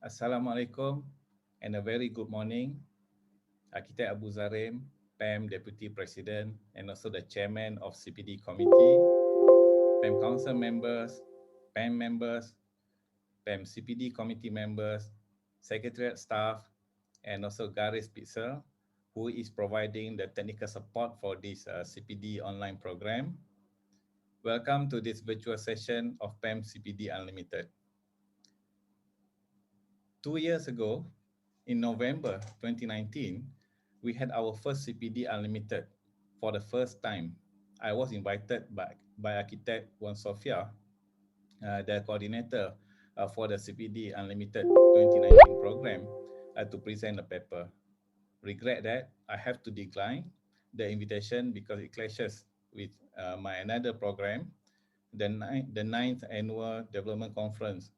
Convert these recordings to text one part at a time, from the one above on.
Assalamualaikum and a very good morning. Architect Abu Zarim, PAM Deputy President and also the Chairman of CPD Committee, PAM Council members, PAM members, PAM CPD Committee members, Secretariat staff, and also Garis Pizza, who is providing the technical support for this CPD online program. Welcome to this virtual session of PAM CPD Unlimited. 2 years ago, in November 2019, we had our first CPD Unlimited for the first time. I was invited by architect Wan Sofia, the coordinator for the CPD Unlimited 2019 program, to present a paper. Regret that I have to decline the invitation because it clashes with my another program, the ninth annual development conference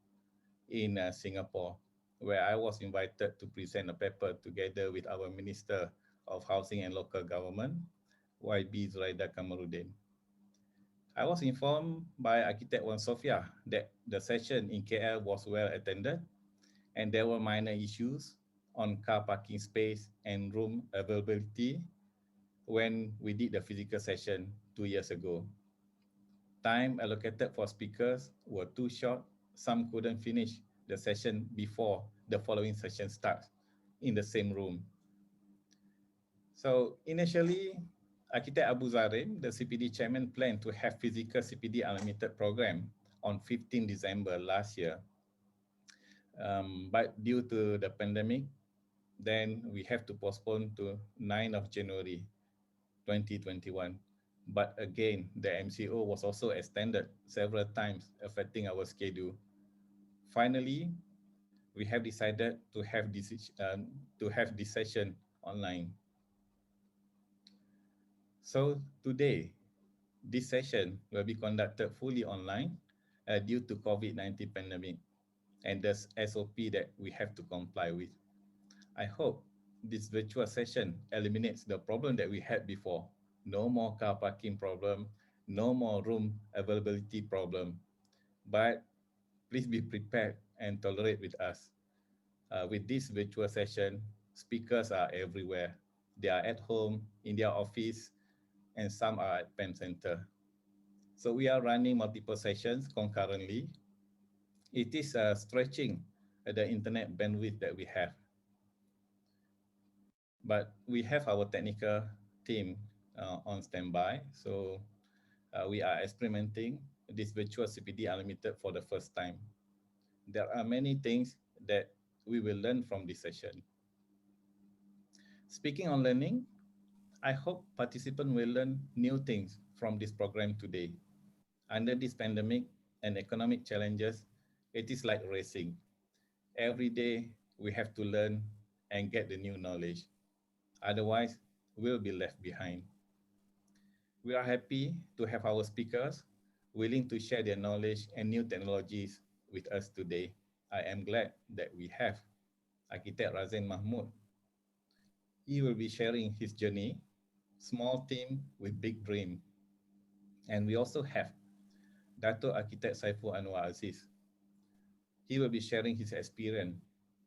in Singapore, where I was invited to present a paper together with our Minister of Housing and Local Government, YB Zuraida Kamarudin. I was informed by architect Wan Sofia that the session in KL was well attended and there were minor issues on car parking space and room availability when we did the physical session 2 years ago. Time allocated for speakers were too short. Some couldn't finish the session before the following session starts in the same room. So initially, Architect Abu Zarim, the CPD chairman, planned to have physical CPD Unlimited program on 15 December last year. But due to the pandemic, then we have to postpone to 9th of January 2021. But again, the MCO was also extended several times, affecting our schedule. Finally, we have decided to have this session online. So today, this session will be conducted fully online due to COVID-19 pandemic and the SOP that we have to comply with. I hope this virtual session eliminates the problem that we had before. No more car parking problem, no more room availability problem. But please be prepared and tolerate with us. With this virtual session, speakers are everywhere. They are at home, in their office, and some are at PAM Center. So we are running multiple sessions concurrently. It is stretching the internet bandwidth that we have. But we have our technical team on standby. So we are experimenting this virtual CPD Unlimited for the first time. There are many things that we will learn from this session. Speaking on learning, I hope participants will learn new things from this program today. Under this pandemic and economic challenges, it is like racing. Every day we have to learn and get the new knowledge. Otherwise, we'll be left behind. We are happy to have our speakers willing to share their knowledge and new technologies with us today. I am glad that we have Architect Zain Mahmud. He will be sharing his journey, small team with big dream. And we also have Dato Architect Saiful Anwar Aziz. He will be sharing his experience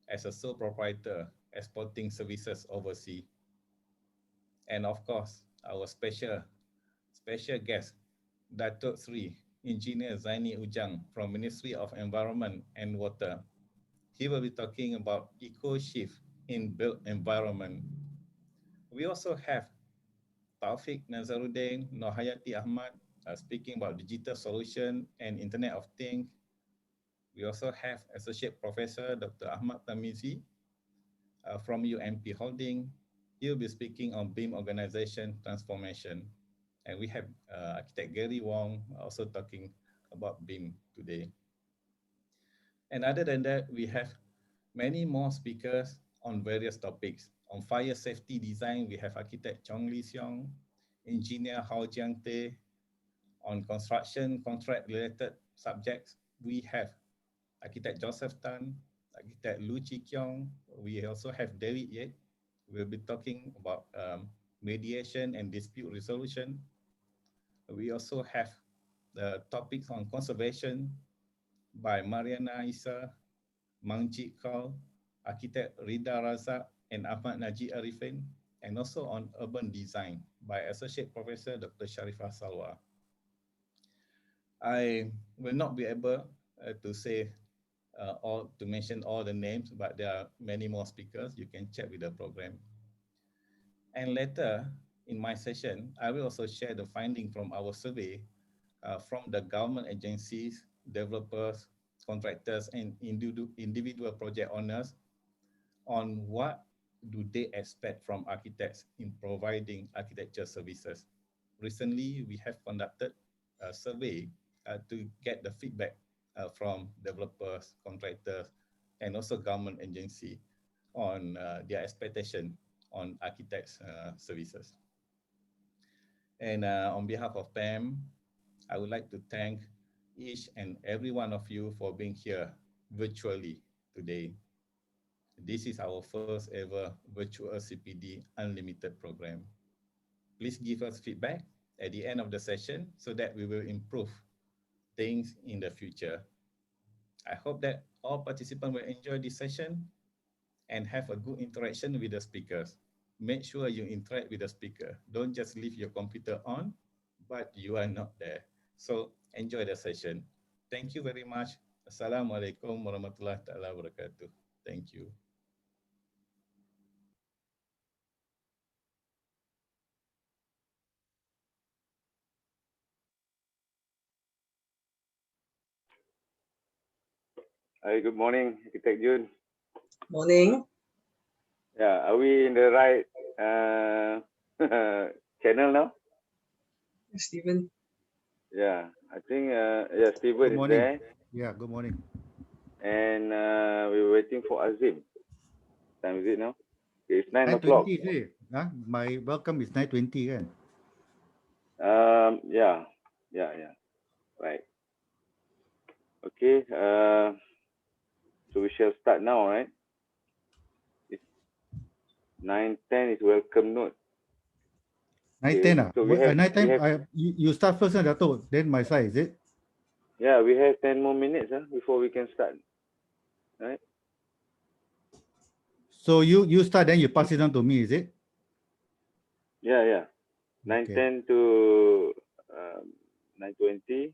as a sole proprietor exporting services overseas. And of course, our special guest, Dato Sri Engineer Zaini Ujang from Ministry of Environment and Water. He will be talking about eco shift in built environment. We also have Taufik Nazaruddin Nohayati Ahmad speaking about digital solution and Internet of Things. We also have Associate Professor Dr. Ahmad Tamizi from UMP Holding. He'll be speaking on BIM organization transformation. And we have Architect Gary Wong also talking about BIM today. And other than that, we have many more speakers on various topics. On fire safety design, we have Architect Chong Lee Seong, Engineer Hao Jiang Te. On construction contract related subjects, we have Architect Joseph Tan, Architect Lu Chi Kiong. We also have David Yek. We'll be talking about mediation and dispute resolution. We also have the topics on conservation by Mariana Issa, Mang Chik Kau, architect Rida Razak and Ahmad Najib Arifin, and also on urban design by Associate Professor Dr. Sharifah Salwa. I will not be able to say to mention all the names, but there are many more speakers. You can check with the program. And later in my session, I will also share the finding from our survey from the government agencies, developers, contractors, and individual project owners on what do they expect from architects in providing architecture services. Recently, we have conducted a survey to get the feedback from developers, contractors, and also government agency on their expectation on architects' services. And on behalf of PAM, I would like to thank each and every one of you for being here virtually today. This is our first ever virtual CPD Unlimited program. Please give us feedback at the end of the session so that we will improve things in the future. I hope that all participants will enjoy this session and have a good interaction with the speakers. Make sure you interact with the speaker. Don't just leave your computer on, but you are not there. So enjoy the session. Thank you very much. Assalamualaikum warahmatullahi wabarakatuh. Thank you. Hi, good morning, Architect Junn. Morning. Yeah, are we in the right channel now? Stephen. Yeah, I think yeah, Stephen is there. Yeah, good morning. And we're waiting for Azim. Time is it now? Okay, it's 9 o'clock. 9:20 huh? My welcome is 9:20 kan? Yeah, right. Okay, so we shall start now, right? It's 9:10 is welcome note. 9:10 so we have, 9:10 you start first Dato, then my side, is it? Yeah, we have 10 more minutes before we can start, right? So you start, then you pass it on to me, is it? Yeah. 9:10 to 9:20.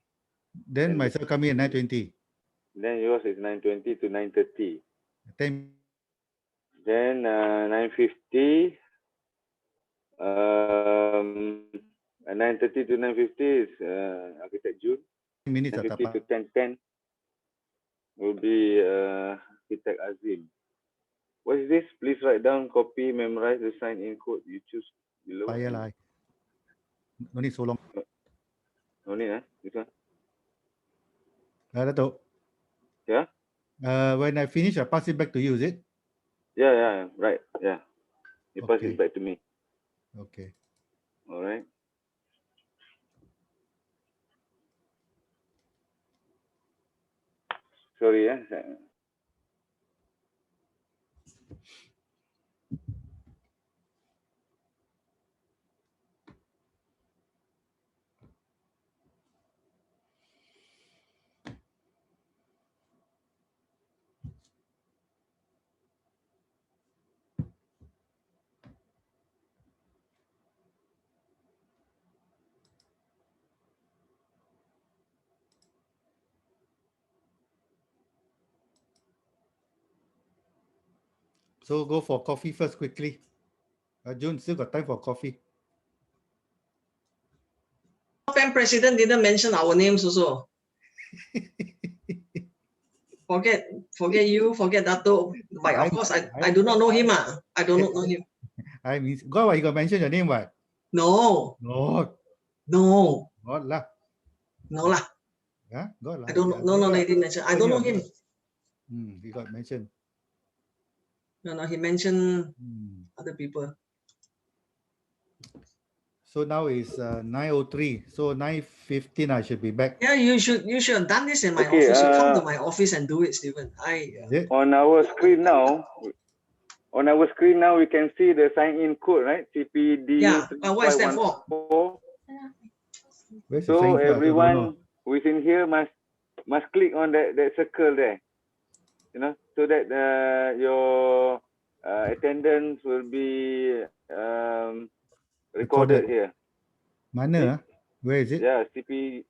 Then myself come in at 9:20. Then yours is 9:20 to 9:30. 10. Then 9:50. 9:30 to 9:50 is Architect Junn. 9:50 to 10:10 will be Architect Azim. What is this? Please write down, copy, memorize the sign-in code you choose below. No need so long. No need, this one? Dato. Yeah? When I finish, I pass it back to you, is it? Yeah, right, yeah. You pass it back to me. Okay. All right. Sorry, So go for coffee first quickly. Junn, still got time for coffee. PAM president didn't mention our names also. Forget you, forget Dato. But of course, I do not know him. I do not know him. I mean, God, you got mention your name, what? No. No. God lah. No lah. Yeah, God lah. I don't know. No, he didn't mention. I don't know him. He got mentioned. No, he mentioned other people. So now it's 9:03. So 9:15 I should be back. Yeah, you should have done this in my office. You come to my office and do it, Stephen. On our screen now, we can see the sign-in code, right? CPD. Yeah, what is that for? So everyone who is in here must click on that circle there. so that your attendance will be recorded here. Mana? Where is it? Yeah, CP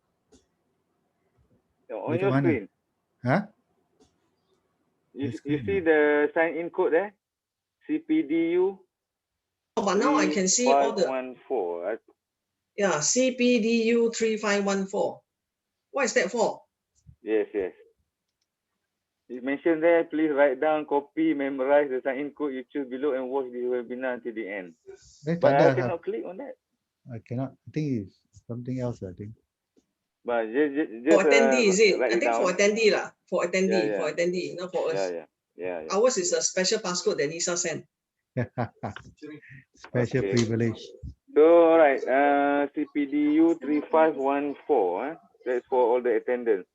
on your screen. Huh? You see the sign-in code there? CPDU. Oh, but now I can see all the. 514. Yeah, CPDU 3514. What is that for? Yes. You mentioned there, please write down, copy, memorize the sign-in code you choose below and watch the webinar until the end. But I cannot click on that. I cannot. I think it's something else, I think. But just for attendee, is it? write I think down. for attendee lah. For attendee, Yeah. for attendee, not for us. Yeah. Ours is a special passcode that Lisa sent. Special privilege. So, all right, CPDU 3514, that's for all the attendance.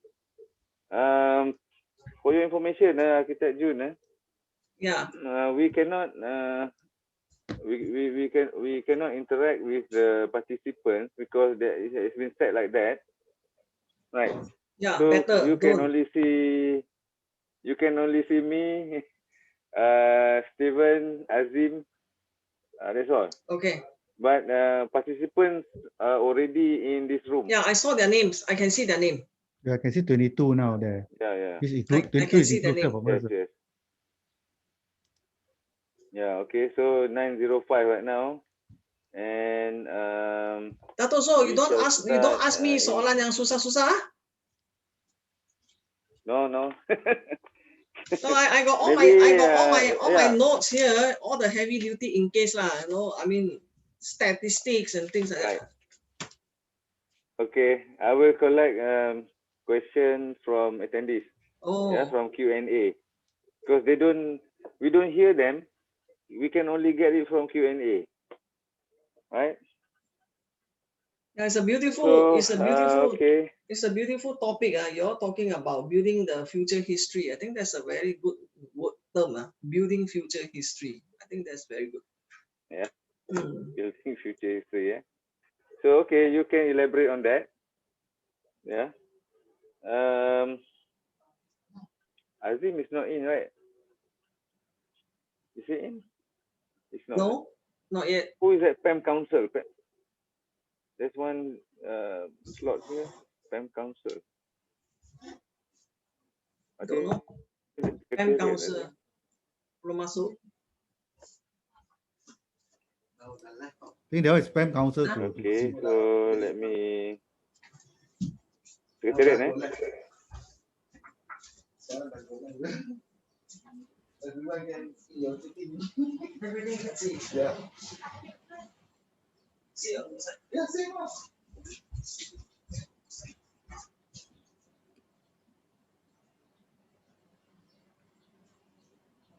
For your information, Architect Junn, Yeah. we cannot we cannot interact with the participants because it's been set like that, right? Yeah, so better. You can only see me, Steven, Azim. That's all. Okay. But participants are already in this room. Yeah, I saw their names. I can see their name. Yeah, I can see 22 now there. Yeah. I can see their name. Yes. Yeah, okay. So 905 right now. And Dato, so you don't ask me soalan yang susah-susah. No. No, I got all my notes here, all the heavy duty in case lah. I mean statistics and things like that. Okay, I will collect questions from attendees. Yeah, from Q&A. Because we don't hear them. We can only get it from Q&A. Right? Yeah, it's a beautiful okay. It's a beautiful topic. You're talking about building the future history. I think that's a very good term. Building future history. I think that's very good. Yeah. Building future history. Yeah. So okay, you can elaborate on that. Yeah. Azim is not in, right? Is he in? It's not. No, not yet. Who is that PEM Council? There's one slot here. PEM Council. I don't know. PEM Council. Belum masuk. I think that was PEM Council. Okay, so let me. Secretariat, Everyone can see your sitting. Everything can see. Yeah. See on the side. Yeah, same one.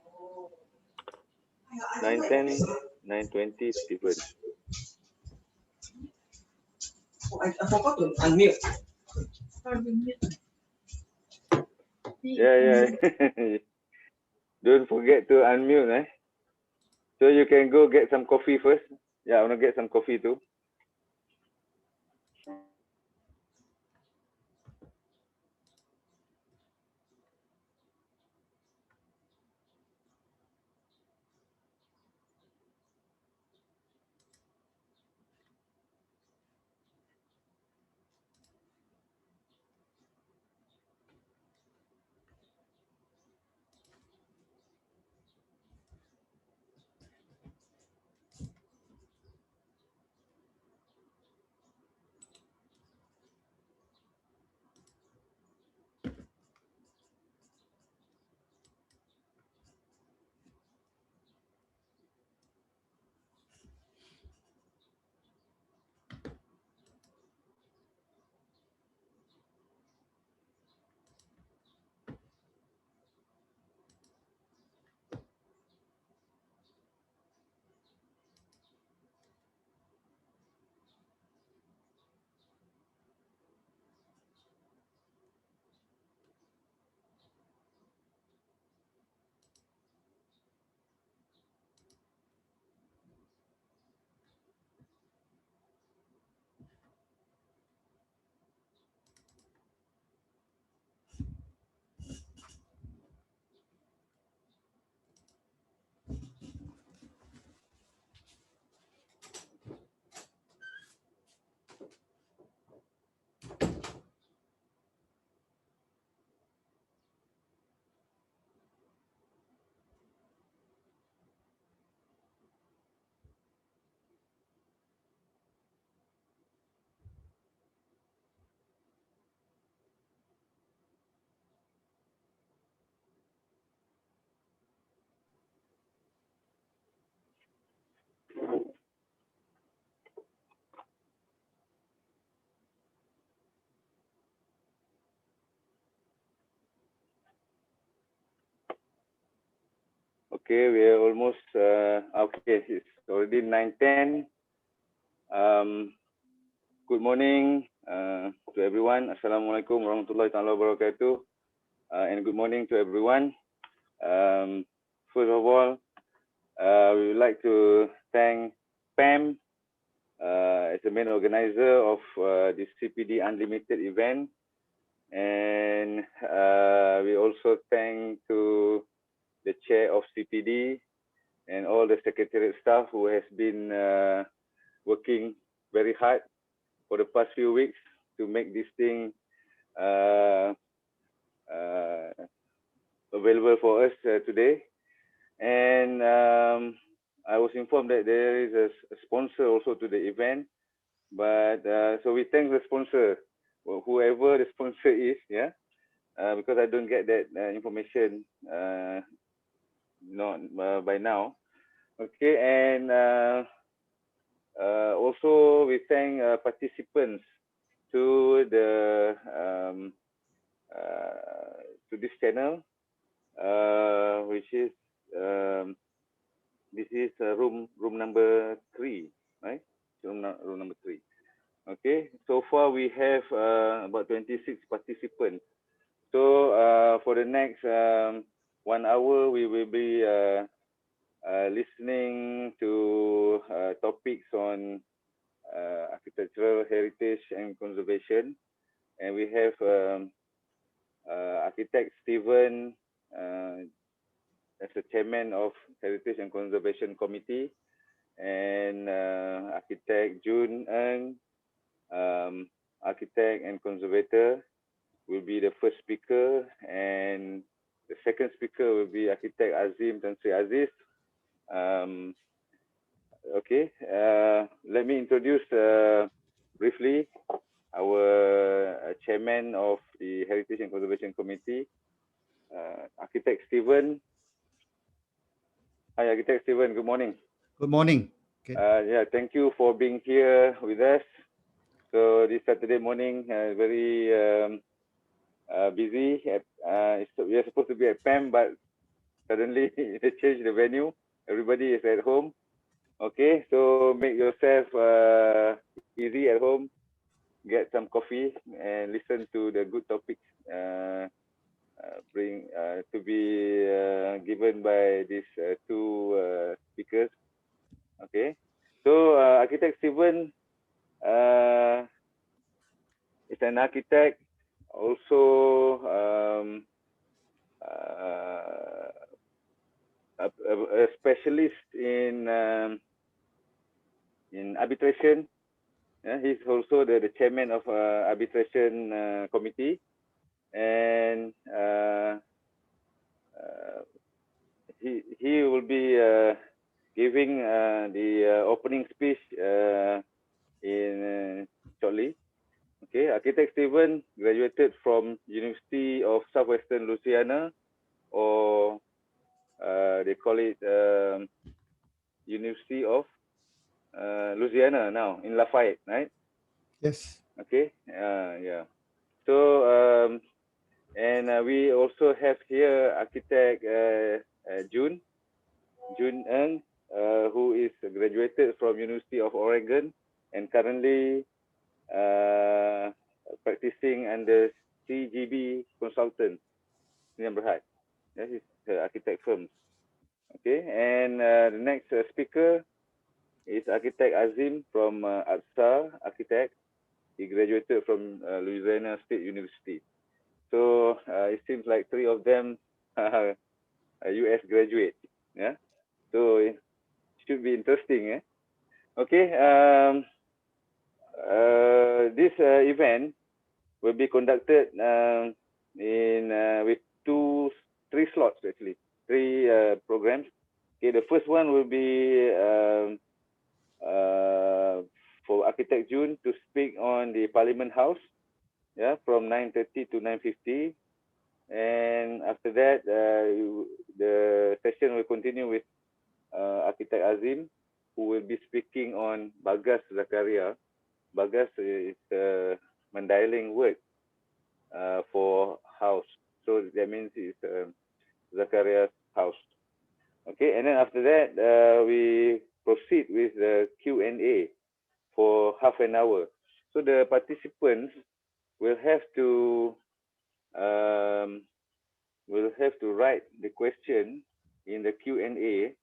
Oh. 9:10, 9:20, Stephen. Oh, I forgot to unmute. Yeah. Don't forget to unmute, So you can go get some coffee first. Yeah, I want to get some coffee too. Okay, we are almost, okay, it's already 9:10. Good morning to everyone. Assalamualaikum warahmatullahi wabarakatuh. And good morning to everyone. First of all, we would like to thank Pam as the main organizer of this CPD Unlimited event. And we also thank to the chair of CPD and all the secretariat staff who has been working very hard for the past few weeks to make this thing available for us today. And I was informed that there is a sponsor also to the event, but so we thank the sponsor, whoever the sponsor is, yeah, because I don't get that information by now. Okay, and also we thank participants to the to this channel, which is this is room number 3, right? Room number 3. Okay, so far we have about 26 participants. So for the next 1 hour, we will be listening to topics on architectural heritage and conservation. And we have architect Stephen as the chairman of Heritage and Conservation Committee, and architect Junn, architect and conservator, will be the first speaker, and the second speaker will be architect Azim, Dansui Aziz. Okay, let me introduce briefly our chairman of the Heritage and Conservation Committee, architect Stephen. Hi, architect Stephen, good morning. Good morning. Okay. Yeah, thank you for being here with us. So this Saturday morning, very busy. We are supposed to be at PAM, but suddenly they changed the venue. Everybody is at home. Okay, so make yourself easy at home. Get some coffee and listen to the good topics to be given by these two speakers. Okay, so architect Stephen is an architect, also a specialist in arbitration. Yeah, he's also the chairman of arbitration committee, and he will be giving the opening speech in shortly. Okay, architect Stephen graduated from University of Southwestern Louisiana, or they call it University of Louisiana now in Lafayette, right? Yes. Okay, yeah. So and we also have here architect Junn, who is graduated from University of Oregon and currently practicing under CGB Consultant, Sdn Bhd. That is the architect firm. Okay, and the next speaker is architect Azim from Abdul Architect. He graduated from Louisiana State University. So it seems like 3 of them are US graduates. Yeah, so it should be interesting. Okay, this event will be conducted with 3 slots actually, 3 programs. Okay, the first one will be for architect Junn to speak on the Parliament House, yeah, from 9:30 to 9:50, and after that the session will continue with architect Azim, who will be speaking on Bagas Zakaria. Bagas is a Mandailing word for house, so that means it's Zakaria's house. Okay, And then after that, we proceed with the Q&A for half an hour. So the participants will have to write the question in the Q&A,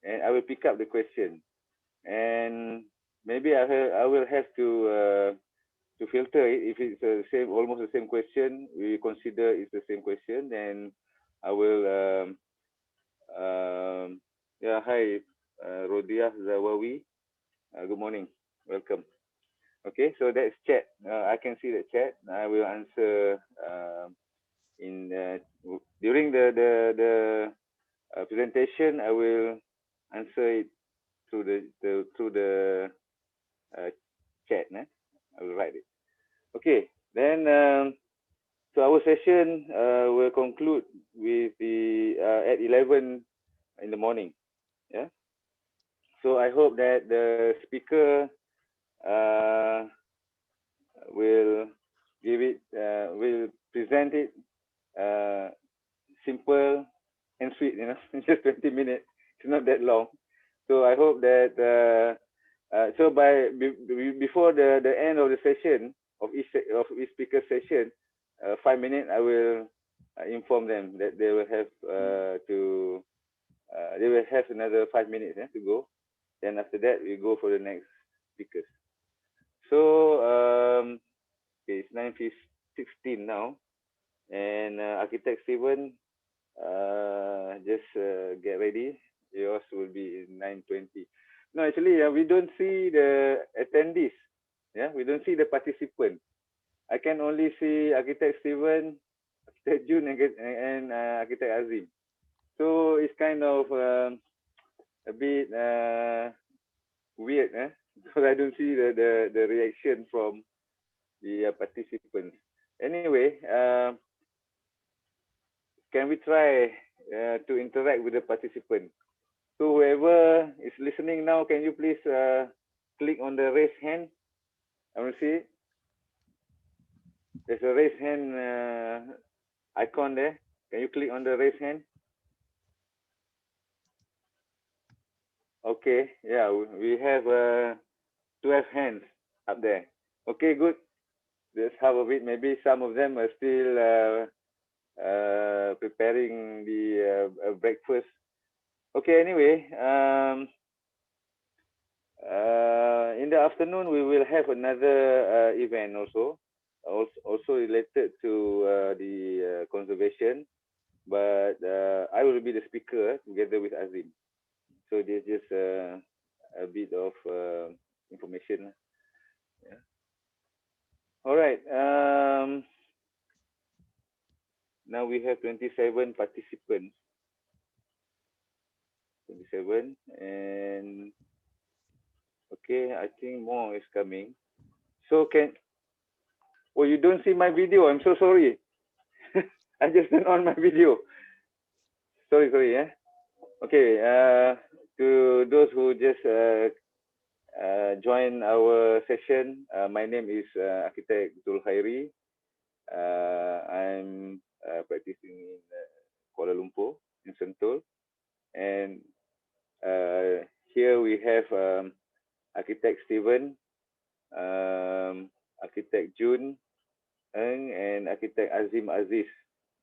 and I will pick up the question. And maybe I will have to filter it. If it's the same, almost the same question, we consider it's the same question, then I will yeah, hi, Rodia Zawawi. Good morning. Welcome. Okay, so that's chat. I can see the chat. I will answer during the presentation. I will answer it through the chat. I will write it. Okay, then so our session will conclude with the at 11 in the morning. Yeah. So I hope that the speaker will will present it simple and sweet, just 20 minutes. It's not that long. So I hope that so before the end of the session of each speaker session, 5 minutes, I will inform them that they will have another 5 minutes to go. Then after that, we go for the next speakers. So okay, it's 9:16 now, and Architect Steven, just get ready. Yours will be in 9:20. No, actually, we don't see the attendees. Yeah, we don't see the participant. I can only see Architect Steven, Architect Junn, and Architect Azim. So it's kind of a bit weird, because I don't see the reaction from the participants. Anyway, can we try to interact with the participant? So whoever is listening now, can you please click on the raise hand? I want to see it. There's a raise hand icon there. Can you click on the raise hand? Okay, yeah, we have 12 hands up there. Okay, good. That's half of it. Maybe some of them are still preparing the breakfast. Okay, anyway, in the afternoon we will have another event also related to the conservation, but I will be the speaker together with Azim. So there's just a bit of information. Yeah. All right. Now we have 27 participants. 27, and okay, I think more is coming. So you don't see my video? I'm so sorry. I just turned on my video. Sorry, yeah. Okay, to those who just joined our session, my name is Architect Zulkhairi. I'm practicing in Kuala Lumpur, in Sentul. And here we have Architect Steven, Architect Junn, and Architect Azim Aziz.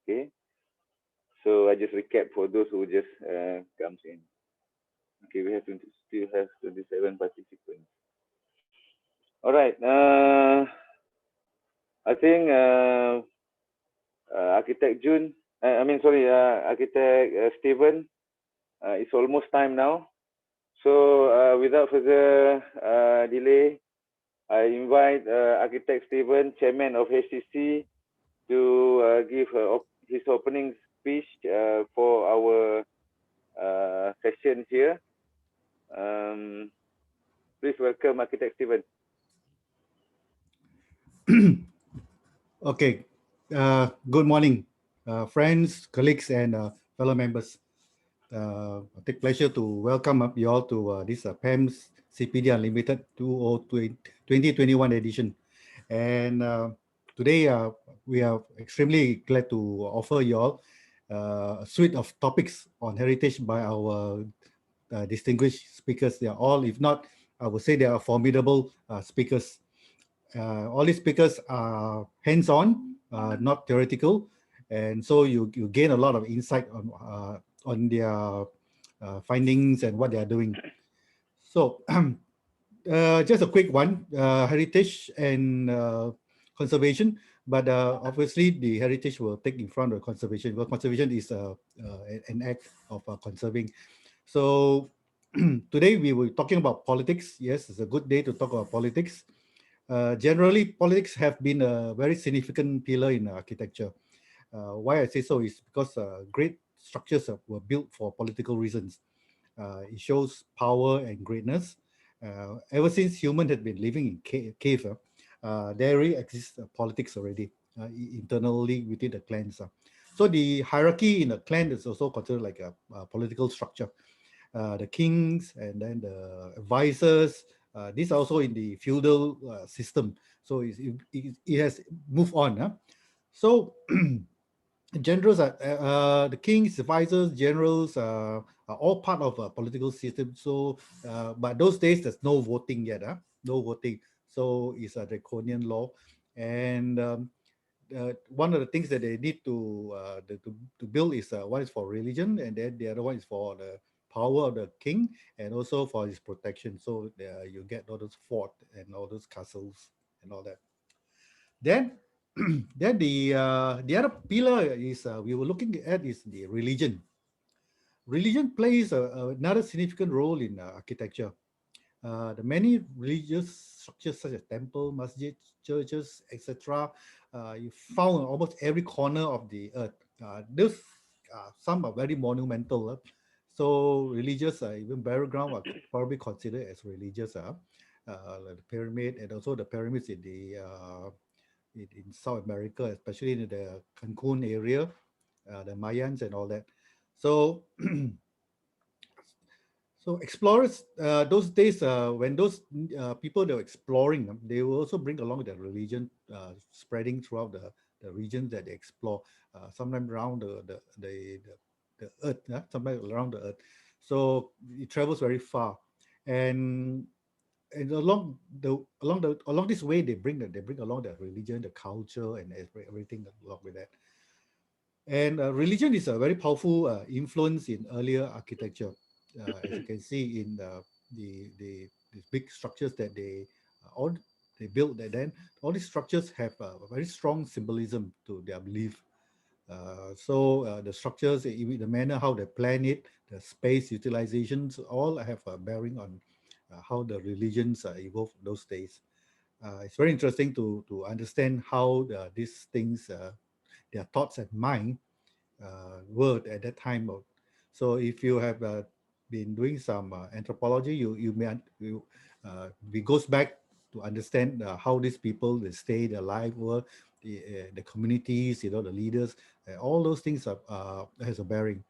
Okay. So I just recap for those who just comes in. Okay, we still have 27 participants. All right. I think Architect Junn, Architect Steven, it's almost time now. So without further delay, I invite Architect Steven, Chairman of HTC, to give his opening speech for our session here. Please welcome Architect Steven. Okay. Good morning, friends, colleagues, and fellow members. I take pleasure to welcome you all to this PAMS CPD Unlimited 2021 edition. And today we are extremely glad to offer you all a suite of topics on heritage by our distinguished speakers. They are all, if not, I would say they are formidable speakers. All these speakers are hands-on, not theoretical, and so you gain a lot of insight on their findings and what they are doing. So just a quick one, heritage and conservation, but obviously the heritage will take in front of conservation, because conservation is an act of conserving. So today we were talking about politics. Yes, it's a good day to talk about politics. Generally, politics have been a very significant pillar in architecture. Why I say so is because great structures were built for political reasons. It shows power and greatness. Ever since humans had been living in cave, there really exists politics already internally within the clans. So the hierarchy in a clan is also considered like a political structure. The kings and then the advisors, these are also in the feudal system. So it has moved on. So generals are the kings, advisors, generals are all part of a political system. So, but those days there's no voting yet, no voting. So it's a draconian law, and one of the things that they need to build is one is for religion, and then the other one is for the power of the king, and also for his protection. So you get all those fort and all those castles and all that. Then, then the other pillar is we were looking at is the religion. Religion plays another significant role in architecture. The many religious structures such as temple, masjid, churches, etc. You found in almost every corner of the earth. Those some are very monumental. So religious, even burial ground are probably considered as religious. Like the pyramid, and also the pyramids in the in South America, especially in the Cancun area, the Mayans and all that. So, so explorers, those days, when those people they were exploring, they will also bring along their religion, spreading throughout the regions that they explore, sometimes around the earth, sometimes around the earth. So it travels very far, and along this way they bring along the religion, the culture, and everything along with that. And religion is a very powerful influence in earlier architecture, as you can see in these big structures that they built. That then all these structures have a very strong symbolism to their belief. So the structures, the manner how they plan it, the space utilizations, all have a bearing on how the religions evolved those days. It's very interesting to understand how these things, their thoughts and mind were at that time. So if you have been doing some anthropology, you may it goes back to understand how these people they stayed alive, were the communities, the leaders, all those things has a bearing.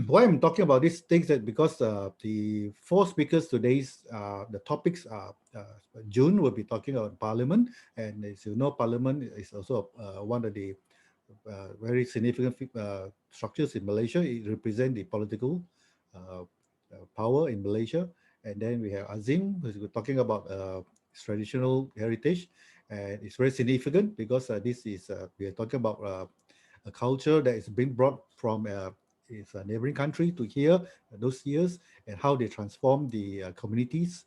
Why I'm talking about these things that because the four speakers today's the topics are Junn will be talking about Parliament, and as you know, Parliament is also one of the very significant structures in Malaysia. It represents the political power in Malaysia. And then we have Azim, who's talking about traditional heritage, and it's very significant because this is we are talking about a culture that is being brought from its neighboring country to here those years, and how they transform the communities.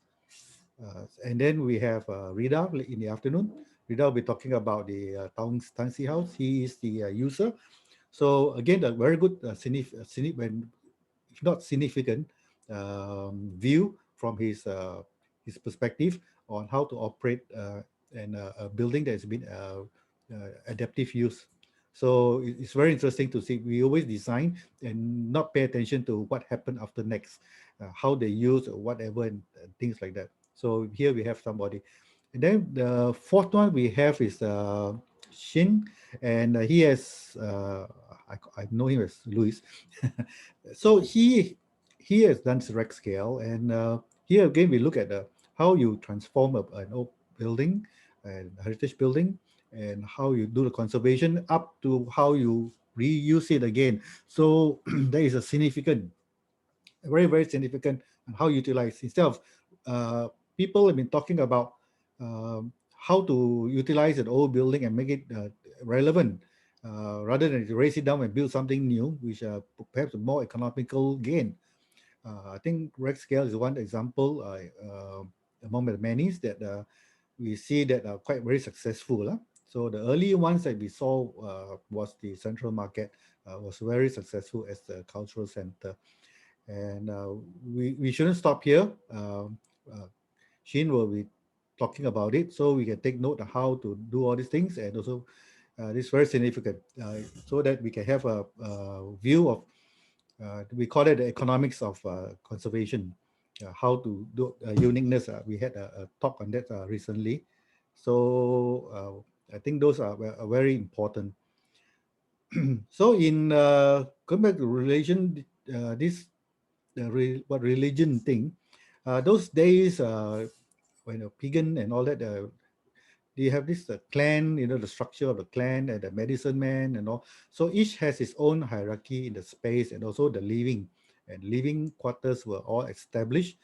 And then we have Rida in the afternoon. Rida will be talking about the Dansui house. He is the user. So again, a very good if not significant view from his perspective on how to operate a building that has been adaptive use. So it's very interesting to see. We always design and not pay attention to what happened after next, how they use or whatever, and things like that. So here we have somebody. And then the fourth one we have is Shin, and he has, I know him as Louis. So he has done direct scale, and here again we look at how you transform an old building, a heritage building, and how you do the conservation up to how you reuse it again. So there is a significant, very, very significant how utilize. Instead of people have been talking about how to utilize an old building and make it relevant, rather than to raise it down and build something new, which perhaps a more economical gain. I think Rex Scale is one example among the many that we see that are quite very successful. So the early ones that we saw was the Central Market, was very successful as the cultural center. And we shouldn't stop here. Shin will be talking about it, so we can take note of how to do all these things, and also this is very significant, so that we can have a view of, we call it the economics of conservation, how to do uniqueness. We had a talk on that recently. So I think those are very important. So in going back to religion, what religion thing, those days when pagan and all that, they have this clan, the structure of the clan and the medicine man and all. So each has its own hierarchy in the space, and also the living quarters were all established.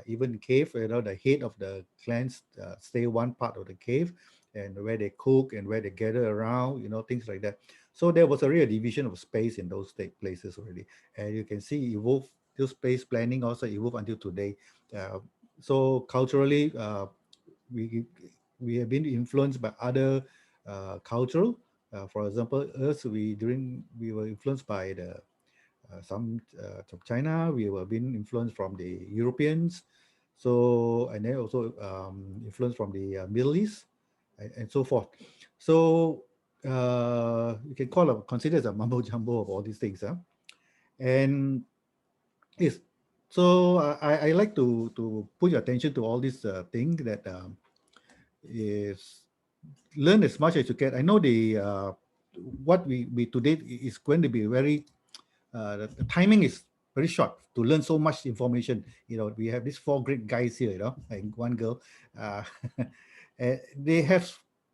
Even cave, the head of the clans stay one part of the cave, and where they cook and where they gather around, things like that. So there was a real division of space in those places already, and you can see evolve. This space planning also evolved until today. So culturally, we have been influenced by other cultural. For example, us, we were influenced by the some from China. We were being influenced from the Europeans. So, and then also influenced from the Middle East and so forth. So you can consider it a mumbo jumbo of all these things. And yes, so I like to put your attention to all these things that is learn as much as you can. I know what we today is going to be very the timing is very short to learn so much information. We have these 4 great guys here, and one girl. They have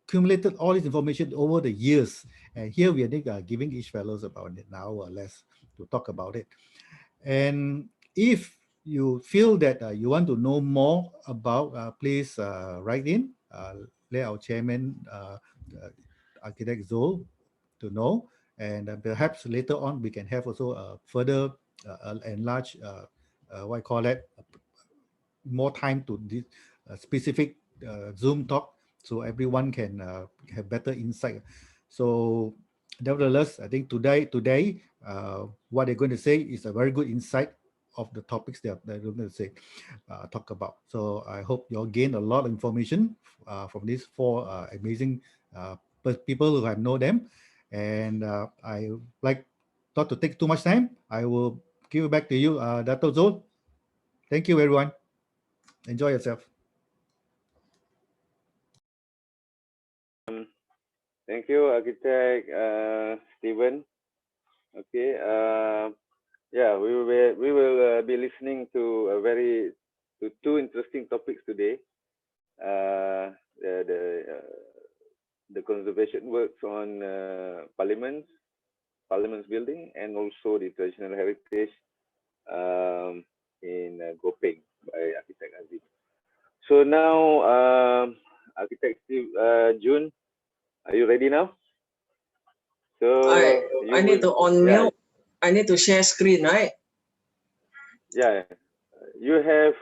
accumulated all this information over the years, and here we are giving each fellows about an hour or less to talk about it. And if you feel that you want to know more about, please write in. Let our chairman, Architect Zul, to know. And perhaps later on we can have also a further enlarge, what I call it, more time to this specific Zoom talk, so everyone can have better insight. So nevertheless, I think today what they're going to say is a very good insight of the topics they're going to say, talk about. So I hope you all gain a lot of information from these 4 amazing people who I know them. And I like not to take too much time. I will give it back to you, Dato Zul. Thank you, everyone. Enjoy yourself. Thank you, Architect Stephen. Okay. Yeah, we will be listening to to 2 interesting topics today. The conservation works on Parliament's building, and also the traditional heritage in Gopeng by Architect Aziz. So now, Architect Junn, are you ready now? So I need to unmute. Yeah. I need to share screen, right? Yeah, you have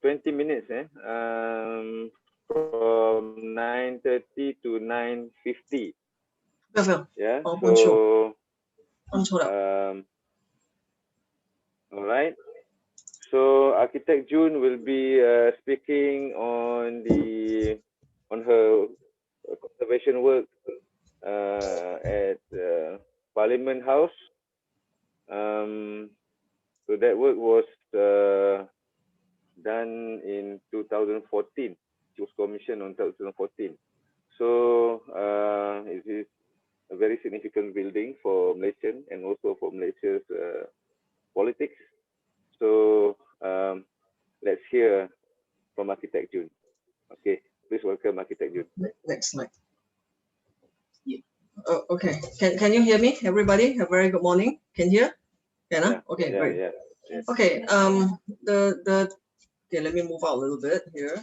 20 minutes, from 9:30 to 9:50. Yeah. So all right. So Architect Junn will be speaking on her conservation work at Parliament House. So that work was done in 2014. It was commissioned on 2014. So it is a very significant building for Malaysian and also for Malaysia's politics. So let's hear from Architect Junn. Okay, please welcome Architect Junn. Next slide. Yeah. Okay. Can you hear me, everybody? A very good morning. Can you hear? Can Yeah. Okay, Yeah. great. Yeah. Yes. Okay. Okay. Let me move out a little bit here.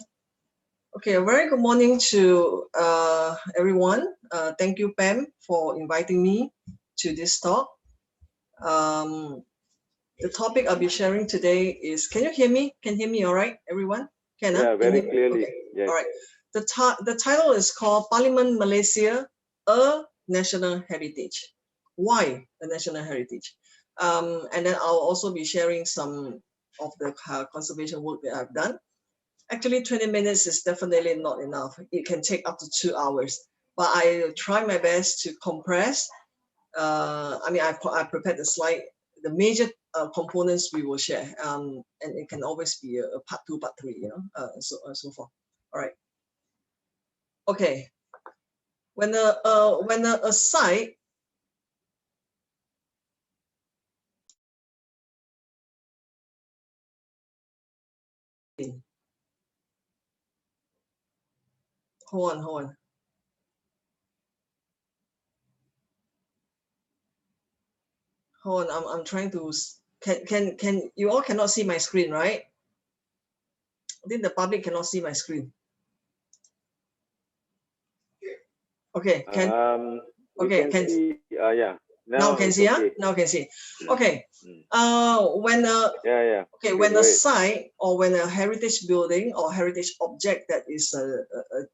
Okay. A very good morning to everyone. Thank you, Pam, for inviting me to this talk. The topic I'll be sharing today is. Can you hear me? Can you hear me? All right, everyone. Can Yeah. Can Very you? clearly. Okay. Yes. All right. The title is called Parliament Malaysia, a National Heritage. Why a national heritage? And then I'll also be sharing some of the conservation work that I've done. Actually, 20 minutes is definitely not enough. It can take up to 2 hours, but I try my best to compress. I mean, I prepared the slide, the major components we will share, and it can always be a part 2, part 3, so forth. All right. Okay. When a site hold on. I'm trying to can you all cannot see my screen, right? I think the public cannot see my screen. Okay, We can see. Yeah. Now can it's see, okay. Now can see. Okay. When Okay, when a site or when a heritage building or heritage object that is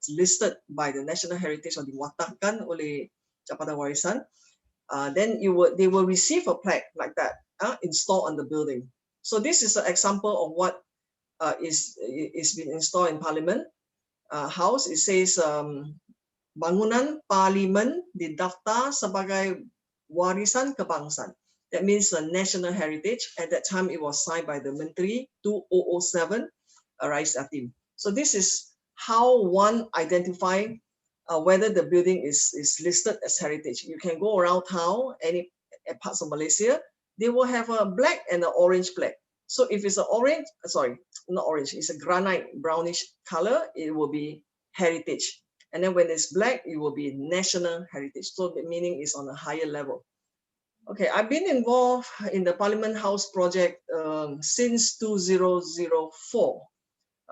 listed by the National Heritage or diwatakan oleh Jabatan Warisan, then they will receive a plaque like that installed on the building. So this is an example of what is being installed in Parliament House. It says bangunan Parlimen didaftar sebagai warisan kebangsaan. That means a national heritage. At that time, it was signed by the Menteri 2007, Azim. So this is how one identify whether the building is listed as heritage. You can go around town, any parts of Malaysia, they will have a black and an orange flag. So if it's an orange, sorry, not orange, it's a granite brownish color, it will be heritage. And then when it's black, it will be national heritage. So the meaning is on a higher level. Okay, I've been involved in the Parliament House project since 2004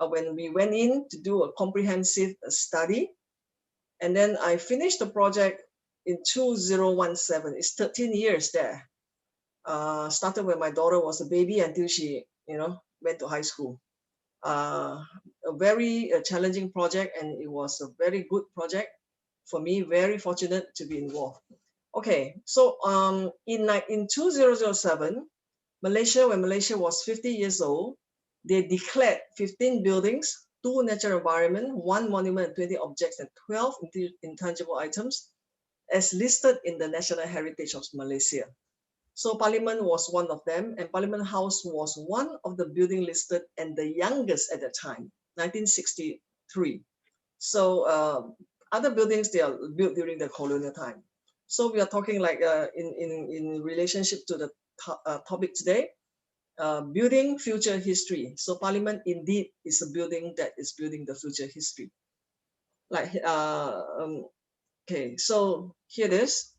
when we went in to do a comprehensive study. And then I finished the project in 2017. It's 13 years there. Started when my daughter was a baby until she, went to high school. A very challenging project, and it was a very good project for me. Very fortunate to be involved. Okay, so in 2007, when Malaysia was 50 years old, they declared 15 buildings, 2 natural environment, 1 monument, and 20 objects, and 12 intangible items as listed in the National Heritage of Malaysia. So Parliament was one of them, and Parliament House was one of the building listed and the youngest at the time, 1963. So other buildings, they are built during the colonial time. So we are talking like in relationship to the topic today, building future history. So Parliament indeed is a building that is building the future history. Like okay, so here it is.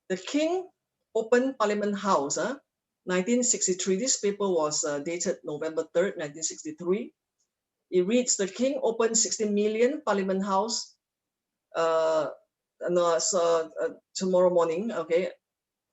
The King opened Parliament House, 1963. This paper was dated November 3rd, 1963. It reads, the King opened 60 million Parliament House tomorrow morning. Okay,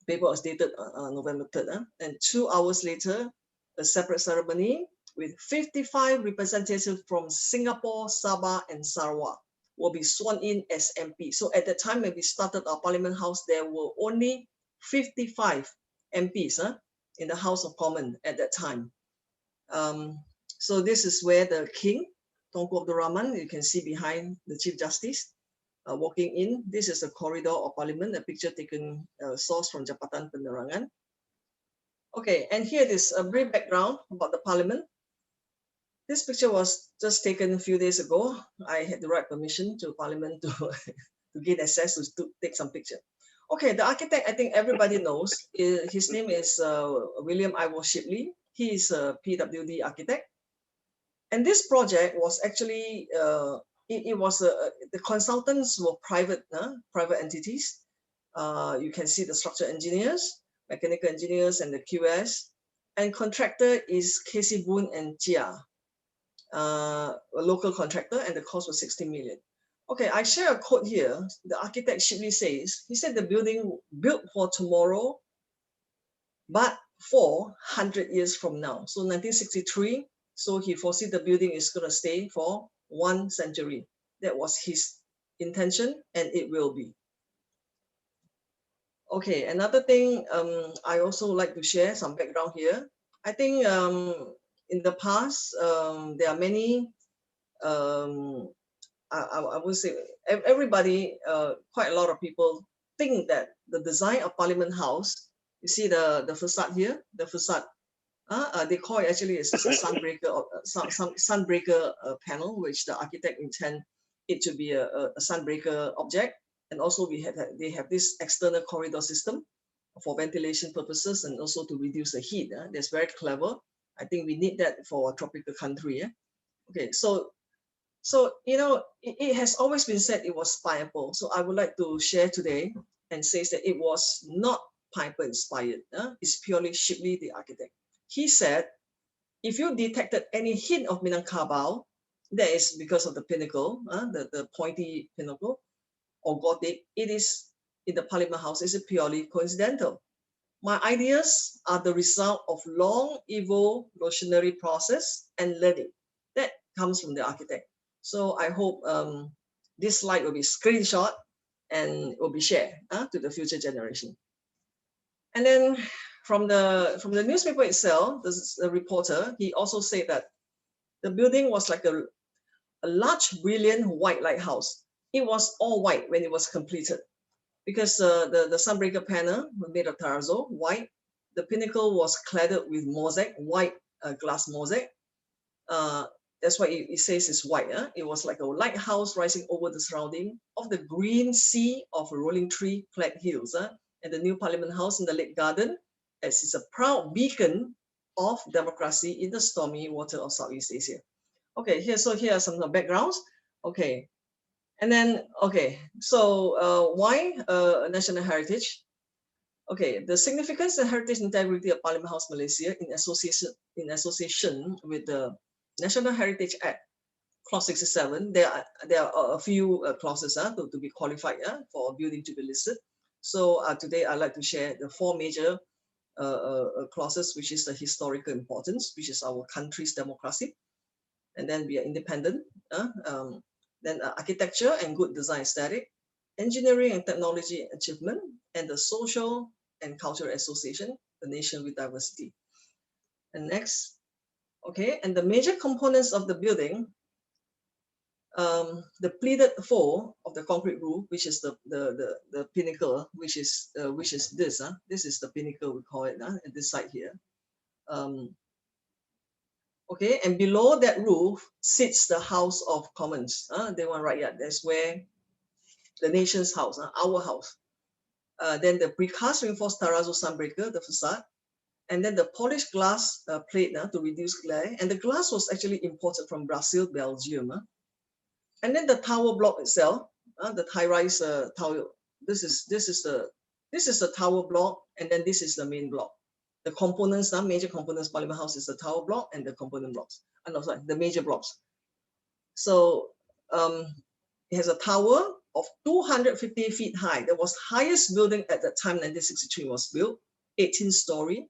paper was dated November 3rd. And 2 hours later, a separate ceremony with 55 representatives from Singapore, Sabah, and Sarawak will be sworn in as MP. So at the time when we started our Parliament House, there were only 55 MPs in the House of Commons at that time. So this is where the King, Tunku Abdul Rahman, you can see behind the Chief Justice, walking in. This is a corridor of Parliament, a picture taken source from Jabatan Penerangan. Okay, and here is a brief background about the Parliament. This picture was just taken a few days ago. I had the right permission to Parliament to gain access to take some picture. Okay, the architect, I think everybody knows. His name is William Ivor Shipley. He is a PWD architect. And this project was actually, the consultants were private entities. You can see the structural engineers, mechanical engineers, and the QS. And contractor is Casey Boone and Chia, a local contractor, and the cost was 60 million. Okay, I share a quote here. The architect Shipley says, he said the building built for tomorrow, but for 100 years from now. So 1963, so he foresees the building is going to stay for 1 century. That was his intention, and it will be. Okay, another thing I also like to share some background here. I think in the past, there are many, I would say everybody, quite a lot of people think that the design of Parliament House, you see the facade here, the facade, they call it actually it's a sunbreaker or some sunbreaker panel, which the architect intend it to be a sunbreaker object. And also they have this external corridor system for ventilation purposes and also to reduce the heat. That's very clever. I think we need that for a tropical country. Okay, so you know, it has always been said it was Pineapple. So I would like to share today and says that it was not Pineapple inspired. It's purely Shipley, the architect. He said, if you detected any hint of Minangkabau, that is because of the pinnacle, the pointy pinnacle, or Gothic, it is in the Parliament House is purely coincidental. My ideas are the result of long evolutionary process and learning that comes from the architect. So I hope this slide will be screenshot and will be shared to the future generation. And then from the newspaper itself, the reporter, he also said that the building was like a large, brilliant white lighthouse. It was all white when it was completed because the sunbreaker panel was made of Terrazzo, white. The pinnacle was cladded with mosaic, white glass mosaic. That's why it says it's white. It was like a lighthouse rising over the surrounding of the green sea of rolling tree-clad hills. And the new Parliament House in the Lake Garden, as is a proud beacon of democracy in the stormy water of Southeast Asia. Okay, here are some backgrounds. Okay, and then, okay, so why national heritage? Okay, the significance and heritage integrity of Parliament House Malaysia in association with the National Heritage Act, Clause 67. There are a few clauses to be qualified for a building to be listed. So today I'd like to share the 4 major clauses, which is the historical importance, which is our country's democracy, and then we are independent. Then architecture and good design aesthetic, engineering and technology achievement, and the social and cultural association, the nation with diversity. And next, okay, and the major components of the building, the pleated 4 of the concrete roof, which is the pinnacle, which is this. This is the pinnacle, we call it at this side here. Okay, and below that roof sits the House of Commons. They want right, yeah, that's where the nation's house, our house. Then the precast reinforced Terrazzo sunbreaker, the facade, and then the polished glass plate to reduce glare. And the glass was actually imported from Brazil, Belgium. And then the tower block itself, the high-rise tower. This is the tower block, and then this is the main block. The components, major components, Parliament House is the tower block and the component blocks. No, sorry, the major blocks. So it has a tower of 250 feet high. That was highest building at that time, 1963 was built, 18-story.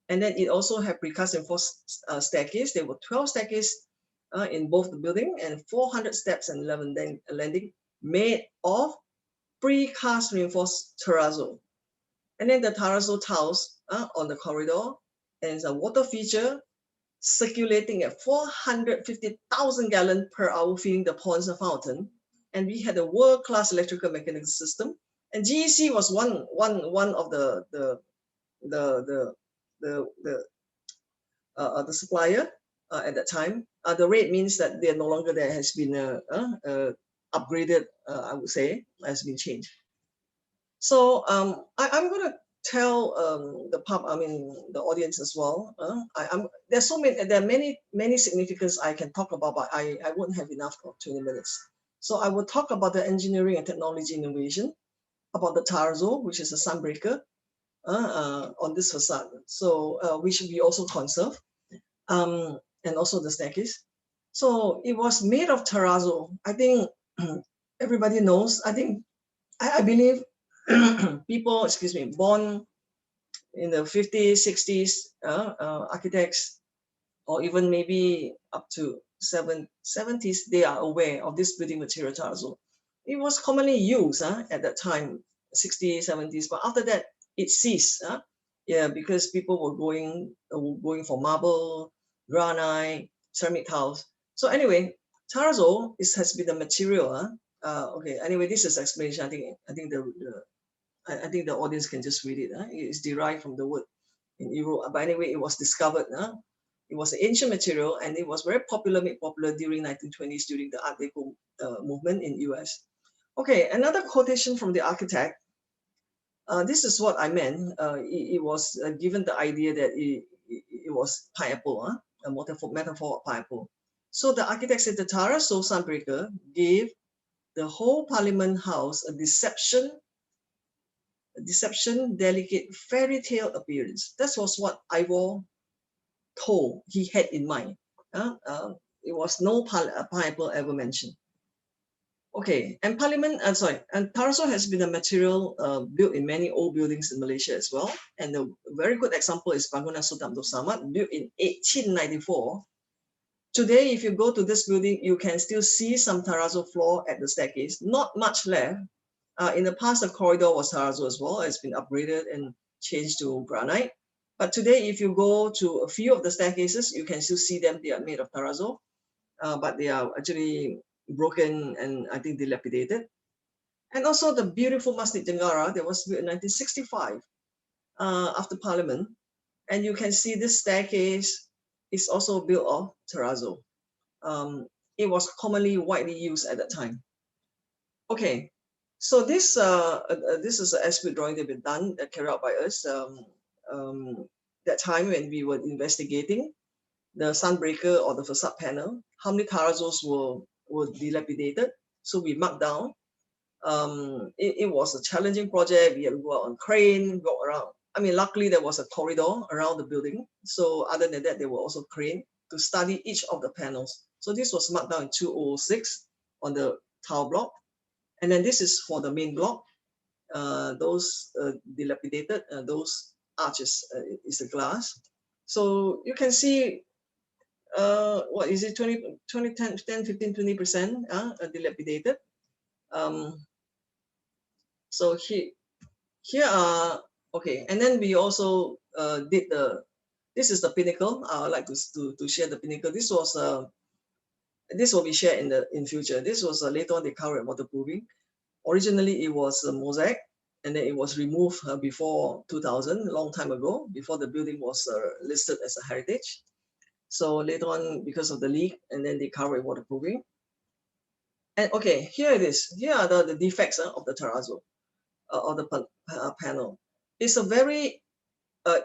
And then it also had precast reinforced staircase. There were 12 staircases in both the building and 400 steps and 11 landing made of precast reinforced terrazzo. And then the terrazzo tiles on the corridor, and it's a water feature circulating at 450,000 gallons per hour, filling the ponds and fountain. And we had a world-class electrical mechanical system. And GEC was one of the supplier at that time. The rate means that they are no longer there, has been upgraded, I would say, has been changed. So I'm going to tell the audience as well. There's so many, there are many significance I can talk about, but I won't have enough for 20 minutes. So I will talk about the engineering and technology innovation. about the Terrazzo, which is a sunbreaker on this facade. So which we also conserve, and also the staircase. So it was made of terrazzo. I think everybody knows. I believe people, excuse me, born in the 50s, 60s, architects, or even maybe up to 70s, they are aware of this building material terrazzo. It was commonly used at that time, 60s, 70s, but after that it ceased. Yeah, because people were going for marble, granite, ceramic tiles. So anyway, terrazzo has been the material. Okay. Anyway, this is explanation. I think the audience can just read it. It's derived from the word in Europe. But anyway, it was discovered. It was an ancient material, and it was very made popular during 1920s during the Art Deco movement in US. Okay, another quotation from the architect. This is what I meant. It was given the idea that it was pineapple, a metaphor of pineapple. So the architect said the Terrazzo sunbreaker gave the whole Parliament House a deception, delicate fairy tale appearance. That was what Ivor told he had in mind. It was no pineapple ever mentioned. Okay, and Terrazzo has been a material built in many old buildings in Malaysia as well. And a very good example is Bangunan Sultan Abdul Samad, built in 1894. Today, if you go to this building, you can still see some terrazzo floor at the staircase. Not much left. In the past, the corridor was terrazzo as well. It's been upgraded and changed to granite. But today, if you go to a few of the staircases, you can still see them. They are made of terrazzo, but they are actually broken and I think dilapidated. And also the beautiful Masjid Jenggara that was built in 1965 after Parliament. And you can see this staircase is also built of terrazzo. It was commonly widely used at that time. Okay, so this is an as-built drawing that been done, carried out by us that time when we were investigating the sunbreaker or the facade panel, how many terrazzos were dilapidated. So we marked down. It was a challenging project. We had to go out on crane, go around. I mean, luckily there was a corridor around the building. So other than that, there were also crane to study each of the panels. So this was marked down in 2006 on the tile block. And then this is for the main block. Those dilapidated, those arches is a glass. So you can see, what is it, 10, 15, 20% dilapidated. So here are, okay, and then we also did this is the pinnacle. I would like to share the pinnacle. This will be shared in future. This was later on they covered waterproofing. Originally it was a mosaic, and then it was removed before 2000, a long time ago, before the building was listed as a heritage. So later on, because of the leak, and then they covered waterproofing. And okay, here it is. Here are the defects of the terrazzo, of the panel. It's a very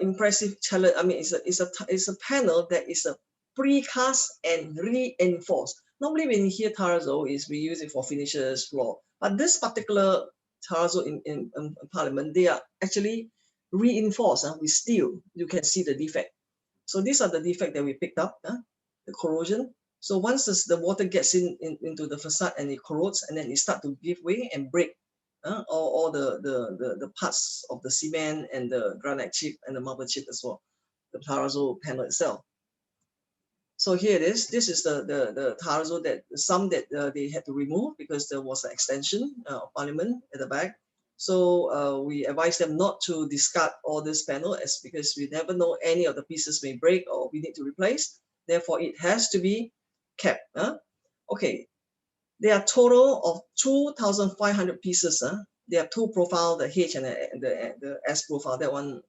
impressive challenge. I mean, it's a panel that is a precast and reinforced. Normally, when you hear terrazzo, we use it for finishes, floor. But this particular terrazzo in Parliament, they are actually reinforced with steel. You can see the defect. So these are the defects that we picked up, the corrosion. So once the water gets into the facade and it corrodes, and then it starts to give way and break all the parts of the cement and the granite chip and the marble chip as well, the terrazzo panel itself. So here it is. This is the terrazzo that they had to remove because there was an extension of Parliament at the back. So we advise them not to discard all this panel, because we never know, any of the pieces may break or we need to replace. Therefore, it has to be kept. Okay, there are a total of 2,500 pieces. There are two profiles, the H and the S profile. That one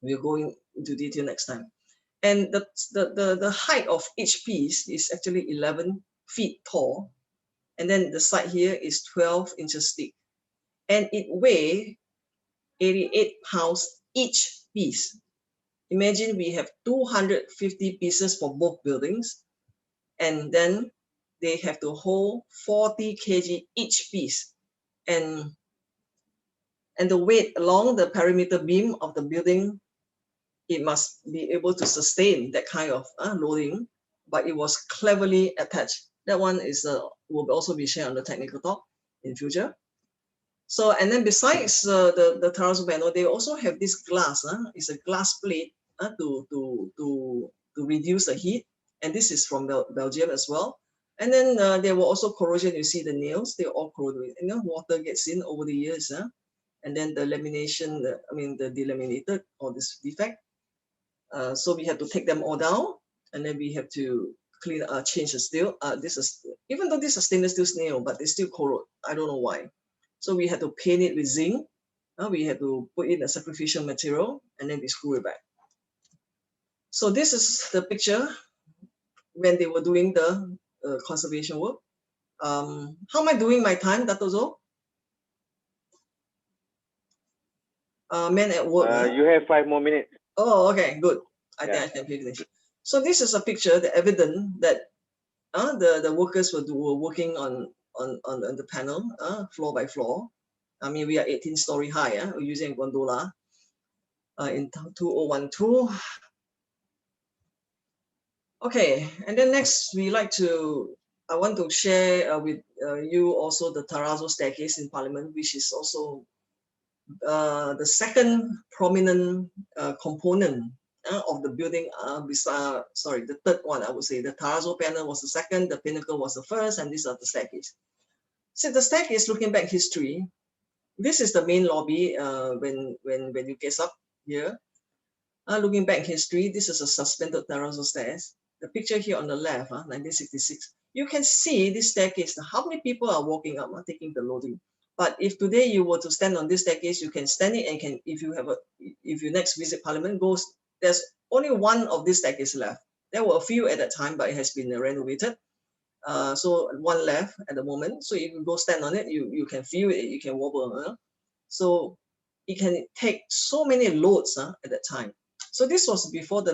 we'll go into detail next time. And the height of each piece is actually 11 feet tall. And then the side here is 12 inches thick. And it weighs 88 pounds each piece. Imagine we have 250 pieces for both buildings, and then they have to hold 40 kg each piece. And And the weight along the perimeter beam of the building, it must be able to sustain that kind of loading, but it was cleverly attached. That one is will also be shared on the technical talk in future. So, and then besides the terrazzo panel, they also have this glass. It's a glass plate to reduce the heat. And this is from Belgium as well. And then there were also corrosion. You see the nails, they're all corroded. And then water gets in over the years. And then the lamination, the delaminated or this defect. So we have to take them all down, and then we have to clean, change the steel. This is, even though this is stainless steel nail, but they still corrode. I don't know why. So we had to paint it with zinc. We had to put in a sacrificial material, and then we screw it back. So this is the picture when they were doing the conservation work. How am I doing my time, Dato? Men at work. You have 5 more minutes. Oh, okay, good. I think I can finish. So this is a picture, the evidence that the workers were working on the panel, floor by floor. We are 18-story high. We're using gondola in 2012. Okay, and then next I want to share with you also the Terrazzo staircase in Parliament, which is also the second prominent component of the building. The third one, I would say. The Terrazzo panel was the second, the pinnacle was the first, and these are the staircase. So the staircase, looking back history, this is the main lobby when you get up here. Looking back history, this is a suspended terrazzo stairs. The picture here on the left, 1966. You can see this staircase. How many people are walking up, taking the loading? But if today you were to stand on this staircase, you can stand it, and if you next visit Parliament, there's only one of this staircase left. There were a few at that time, but it has been renovated. So one left at the moment. So if you go stand on it, you can feel it, you can wobble. So it can take so many loads at that time. So this was before the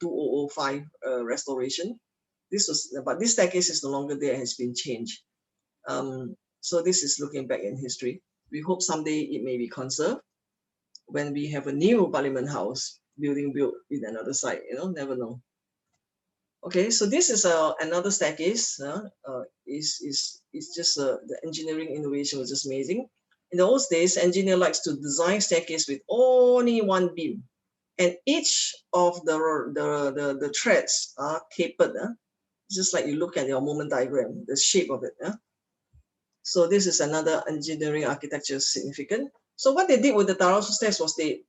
2005 restoration. But this staircase is no longer there, has been changed. So this is looking back in history. We hope someday it may be conserved when we have a new Parliament House building built in another site. Never know. Okay, so this is another staircase. It's just the engineering innovation was just amazing. In those days, engineer likes to design staircase with only one beam, and each of the threads are tapered. Just like you look at your moment diagram, the shape of it. So this is another engineering architecture significant. So what they did with the terrazzo stairs was they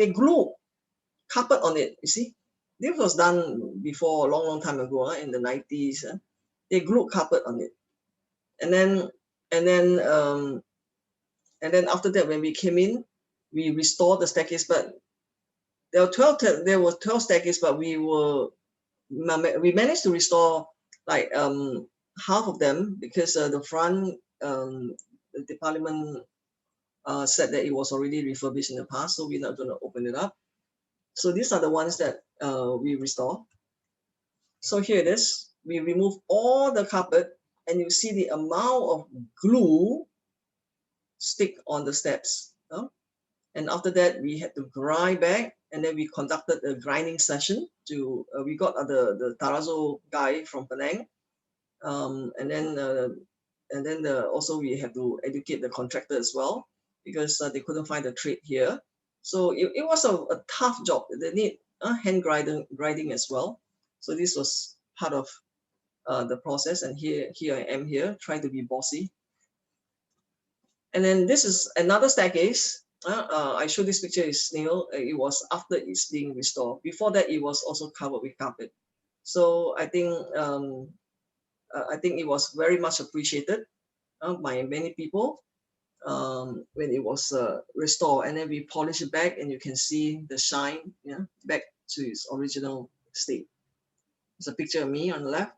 glue carpet on it. You see, this was done before, a long time ago, in the 90s. They glued carpet on it, and then after that, when we came in, we restored the staircase. But there were 12 staircases, but we managed to restore like half of them, because the front, the Parliament said that it was already refurbished in the past, so we're not going to open it up. So these are the ones that we restore. So here it is. We remove all the carpet, and you see the amount of glue stick on the steps. And after that, we had to grind back, and then we conducted a grinding session. We got the terrazzo guy from Penang, and then also we had to educate the contractor as well, because they couldn't find the trade here. So it was a tough job. They need hand grinding as well. So this was part of the process, and here I am here trying to be bossy. And then this is another staircase. I showed this picture is snail. It was after it's being restored. Before that, it was also covered with carpet. So I think it was very much appreciated by many people when it was restored, and then we polish it back, and you can see the shine, back to its original state. There's a picture of me on the left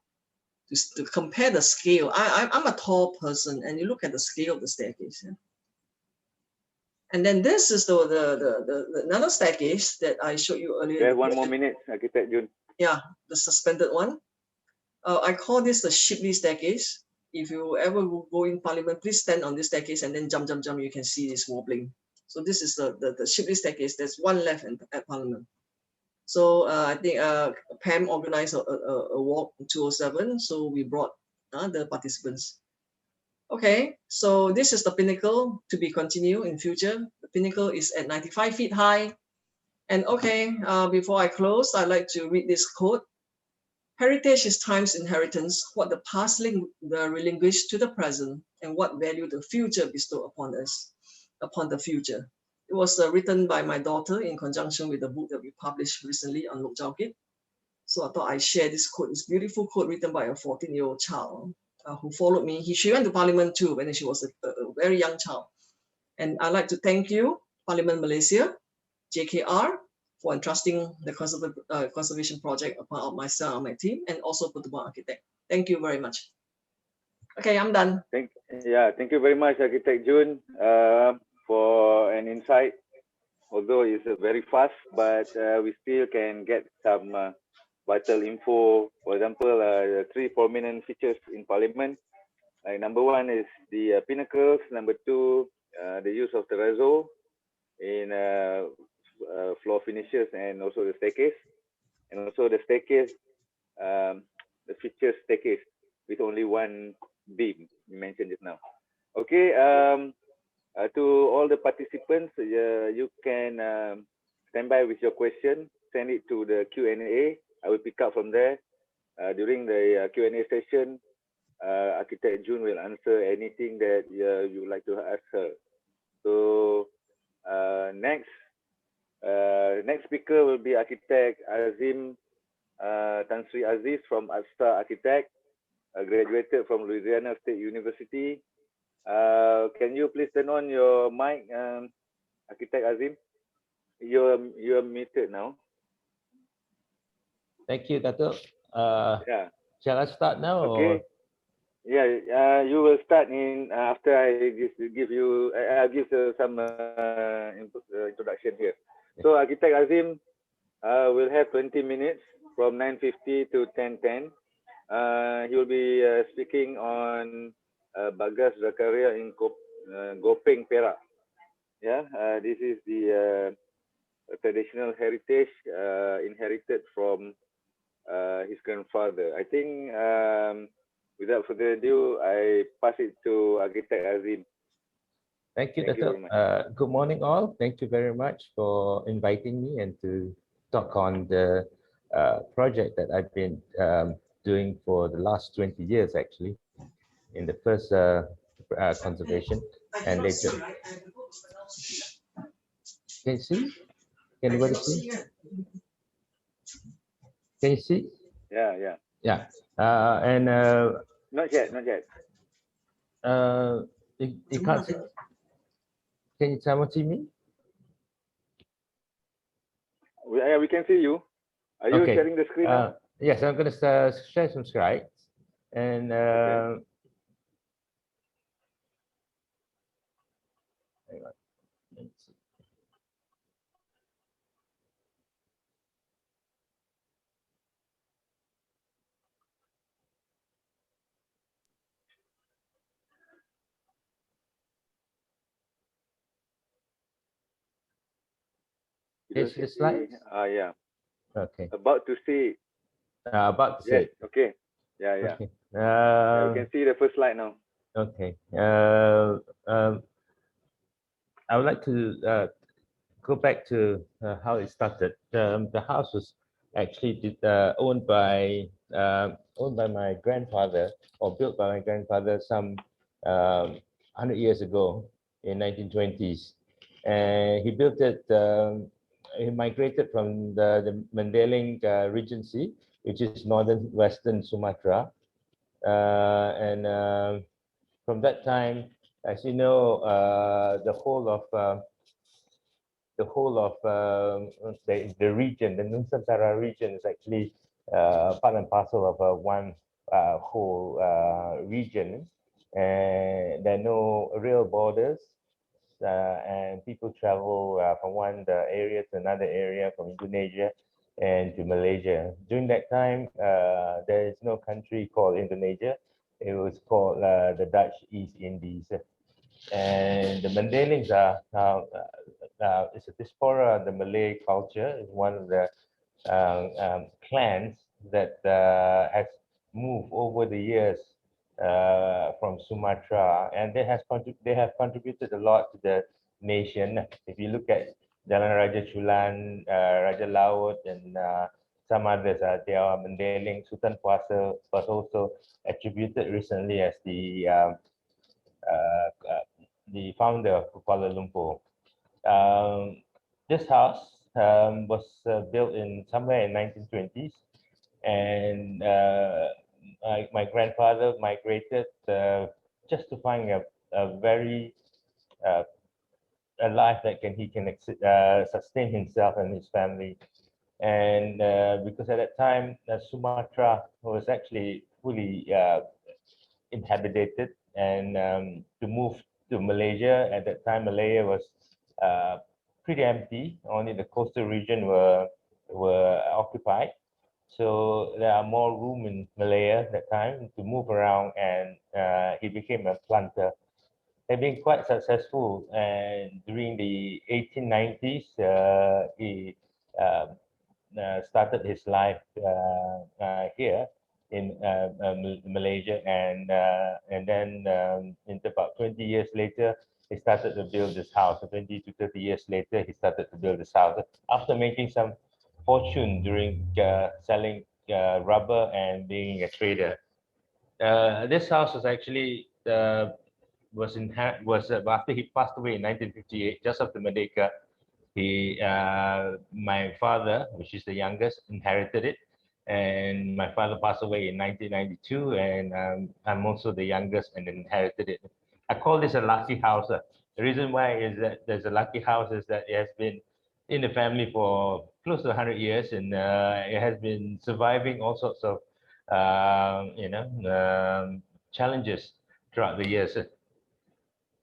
to compare the scale. I'm a tall person, and you look at the scale of the staircase. And then this is the another staircase that I showed you earlier. There's 1 more minute, Architect Junn. Yeah, the suspended one. I call this the Shipley Staircase. if you ever go in Parliament, please stand on this staircase and then jump. You can see this wobbling. So this is the Shipley Staircase. There's one left at Parliament. So I think Pam organized a walk in 207. So we brought the participants. Okay, so this is the pinnacle to be continued in future. The pinnacle is at 95 feet high. And okay, before I close, I'd like to read this quote. Heritage is time's inheritance, what the past relinquished to the present, and what value the future bestow upon us, upon the future. It was written by my daughter in conjunction with the book that we published recently on Lok Jaukit. So I thought I'd share this quote, this beautiful quote written by a 14-year-old child who followed me. She went to Parliament too when she was a very young child. And I'd like to thank you, Parliament Malaysia, JKR, for entrusting the conservation project upon myself and my team, and also Pertubuhan Architect. Thank you very much. Okay, I'm done. Thank you very much, Architect Junn, for an insight. Although it's very fast, but we still can get some vital info. For example, the 3 prominent features in Parliament. Number 1 is the pinnacles. Number 2, the use of terrazzo in floor finishes, and also the staircase. And also the staircase, the feature staircase with only 1 beam you mentioned just now. Okay, to all the participants, you can stand by with your question, send it to the Q&A. I will pick up from there. During the Q&A session, Architect Junn will answer anything that you would like to ask her. So next speaker will be Architect Azim Dansui Aziz from Star Architect, graduated from Louisiana State University. Can you please turn on your mic, Architect Azim? You're muted now. Thank you, Dato. Yeah. Shall I start now? Okay. Or? Yeah. You will start in after I give you. I'll give some introduction here. So Architect Azim will have 20 minutes from 9:50 to 10:10. He will be speaking on Bagas Zakaria in Gopeng, Perak. Yeah, this is the traditional heritage inherited from his grandfather. I think without further ado, I pass it to Architect Azim. Thank you, Dato. Good morning, all. Thank you very much for inviting me and to talk on the project that I've been doing for the last 20 years, actually, in the first conservation and later. Can you see? Can anybody see? Can you see? Yeah. And not yet. You can't see. Can someone see me? We can see you. Are you sharing the screen now? Yes, I'm going to share some slides. And hang on. Let's see. Can you see the slides? Yeah. Okay. About to see. About to see. Yes. Okay. Yeah. Okay. You can see the first slide now. Okay. I would like to go back to how it started. The house was actually owned by my grandfather, or built by my grandfather some 100 years ago in 1920s. And he built it. He migrated from the Mandailing Regency, which is northern western Sumatra, and from that time, as you know, the whole of the region, the Nusantara region, is actually part and parcel of one whole region, and there are no real borders, and people travel from one area to another area, from Indonesia and to Malaysia. During that time, there is no country called Indonesia. it was called the Dutch East Indies. And the Mandalings it's a diaspora. The Malay culture is one of the clans that has moved over the years from Sumatra, and they have contributed a lot to the nation. If you look at Jalan Raja Chulan, Raja Laut, and some others, they are Mandeling. Sultan Puasa was also attributed recently as uh, uh, the founder of Kuala Lumpur. This house was built in somewhere in 1920s, and my grandfather migrated just to find a very uh, a life that he can sustain himself and his family. And because at that time Sumatra was actually fully inhabited, and to move to Malaysia at that time, Malaya was uh, pretty empty. Only the coastal region were occupied. So there are more room in Malaya at that time to move around, and he became a planter. They've been quite successful, and during the 1890s, he uh, started his life here in Malaysia, and then in about 20 years later, he started to build this house. So 20 to 30 years later, he started to build this house after making some fortune during selling rubber and being a trader. This house was actually was after he passed away in 1958, just after Merdeka. My father, which is the youngest, inherited it, and my father passed away in 1992, and I'm also the youngest and inherited it. I call this a lucky house. The reason why is that there's a lucky house is that it has been in the family for close to 100 years, and it has been surviving all sorts of challenges throughout the years.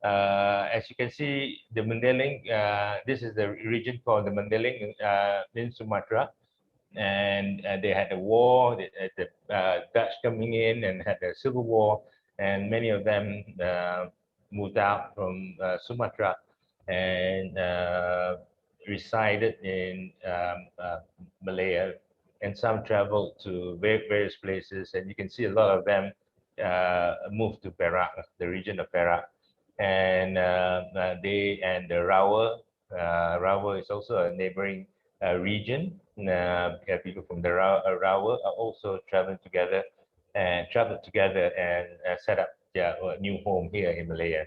As you can see, the Mandeling, this is the region called the Mandeling in Sumatra. And they had a war, the Dutch coming in and had a civil war, and many of them moved out from Sumatra and resided in Malaya, and some traveled to various places, and you can see a lot of them moved to Perak, the region of Perak. And they and the Rawa is also a neighboring region. People from the Rawa are also traveled together and set up their new home here in Malaya.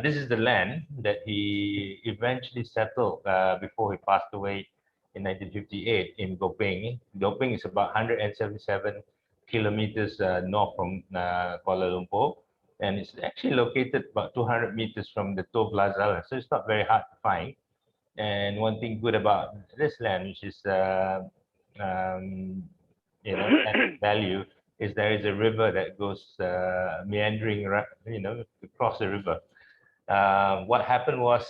This is the land that he eventually settled before he passed away in 1958 in Gopeng. Gopeng is about 177 kilometers north from Kuala Lumpur, and it's actually located about 200 meters from the Toh Plaza, so it's not very hard to find. And one thing good about this land, which is um, value, is there is a river that goes meandering, across the river. What happened was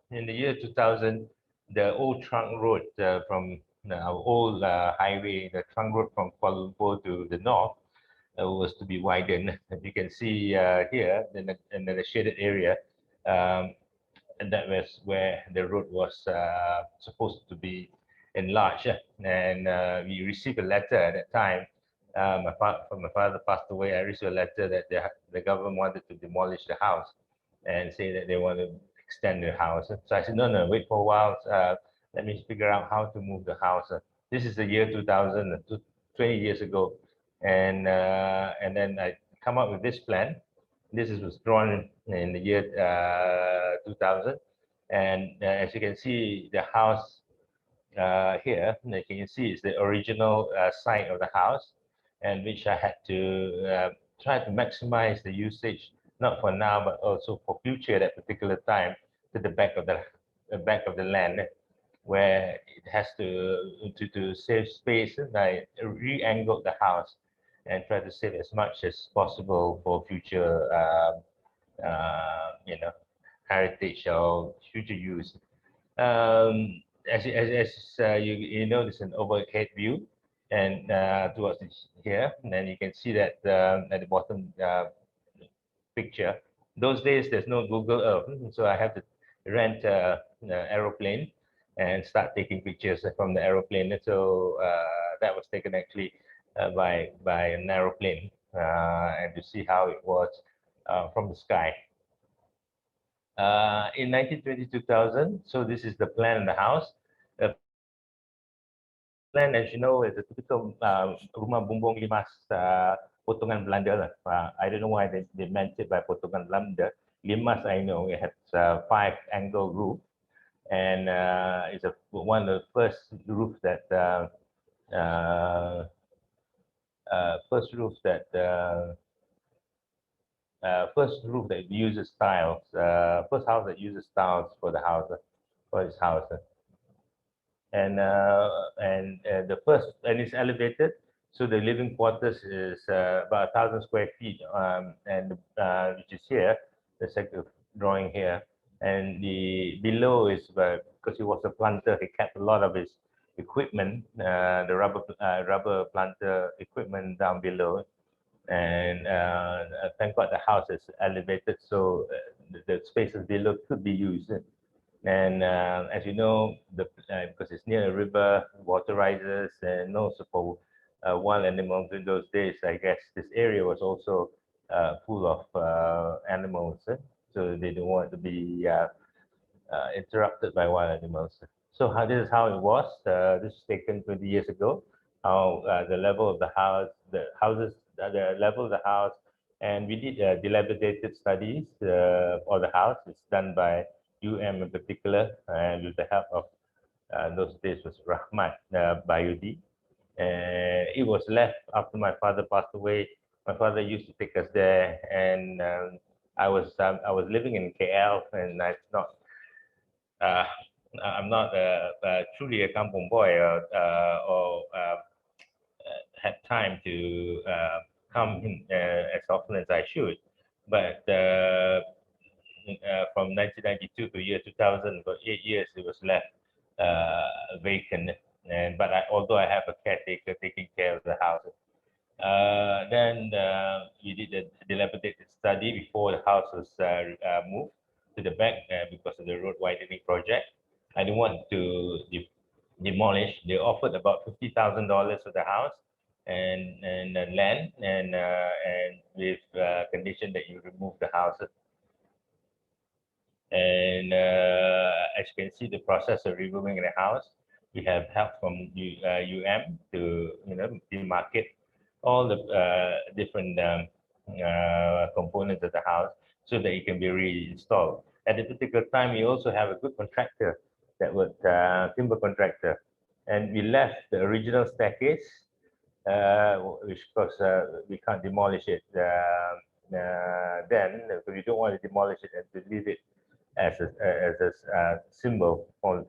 in the year 2000, the old trunk road from our old highway, the trunk road from Kuala Lumpur to the north, was to be widened. As you can see here in the shaded area, and that was where the road was supposed to be enlarged. And we received a letter at that time. My father passed away. I received a letter that the government wanted to demolish the house and say that they want to extend the house. So I said, no, wait for a while. Let me figure out how to move the house. This is the year 2000, 20 years ago. And then I come up with this plan. This was drawn in the year 2000. And as you can see, the house here, you can see it's the original site of the house, and which I had to try to maximize the usage, not for now, but also for future at that particular time, to the back of the land, where it has to save space. And I re-angled the house and try to save as much as possible for future, heritage or future use. As you know, there's an overhead view, and towards here. And then you can see that at the bottom picture. Those days, there's no Google Earth, so I have to rent an aeroplane and start taking pictures from the aeroplane. So that was taken actually by an aeroplane, and to see how it was from the sky. In 1920-2000, so this is the plan of the house. The plan, as you know, is a typical rumah bumbung limas potongan Belanda. I don't know why they meant it by potongan Belanda. Limas, I know, it has 5-angle roof, and it's one of the first roofs that first roof that uses tiles, first house that uses tiles for the house, for its house. And the first, and it's elevated, so the living quarters is about 1,000 square feet, and which is here, the second drawing here, and the below is because he was a planter, he kept a lot of his equipment, the rubber planter equipment down below. And thank God the house is elevated, so the spaces below could be used. And as you know, because it's near a river, water rises, and also for wild animals in those days, I guess this area was also full of animals, so they don't want to be interrupted by wild animals. So this is how it was. This was taken 20 years ago. How the level of the house, the level of the house, and we did dilapidated studies for the house. It's done by in particular, and with the help of those days was Rahmat Bayudi. And it was left after my father passed away. My father used to take us there, and I was living in KL, and I'm not truly a kampung boy or had time to come in as often as I should. But from 1992 to year 2000, for 8 years, it was left vacant. But although I have a caretaker taking care of the house, then we did a dilapidated study before the house was moved to the back because of the road widening project. I didn't want to demolish. They offered about $50,000 for the house and the land, and with condition that you remove the house. And as you can see, the process of removing the house, we have help from to demarcate all the different components of the house so that it can be reinstalled. At a particular time, we also have a good contractor that would timber contractor, and we left the original staircase, which of course we can't demolish it then, because we don't want to demolish it and to leave it as a symbol for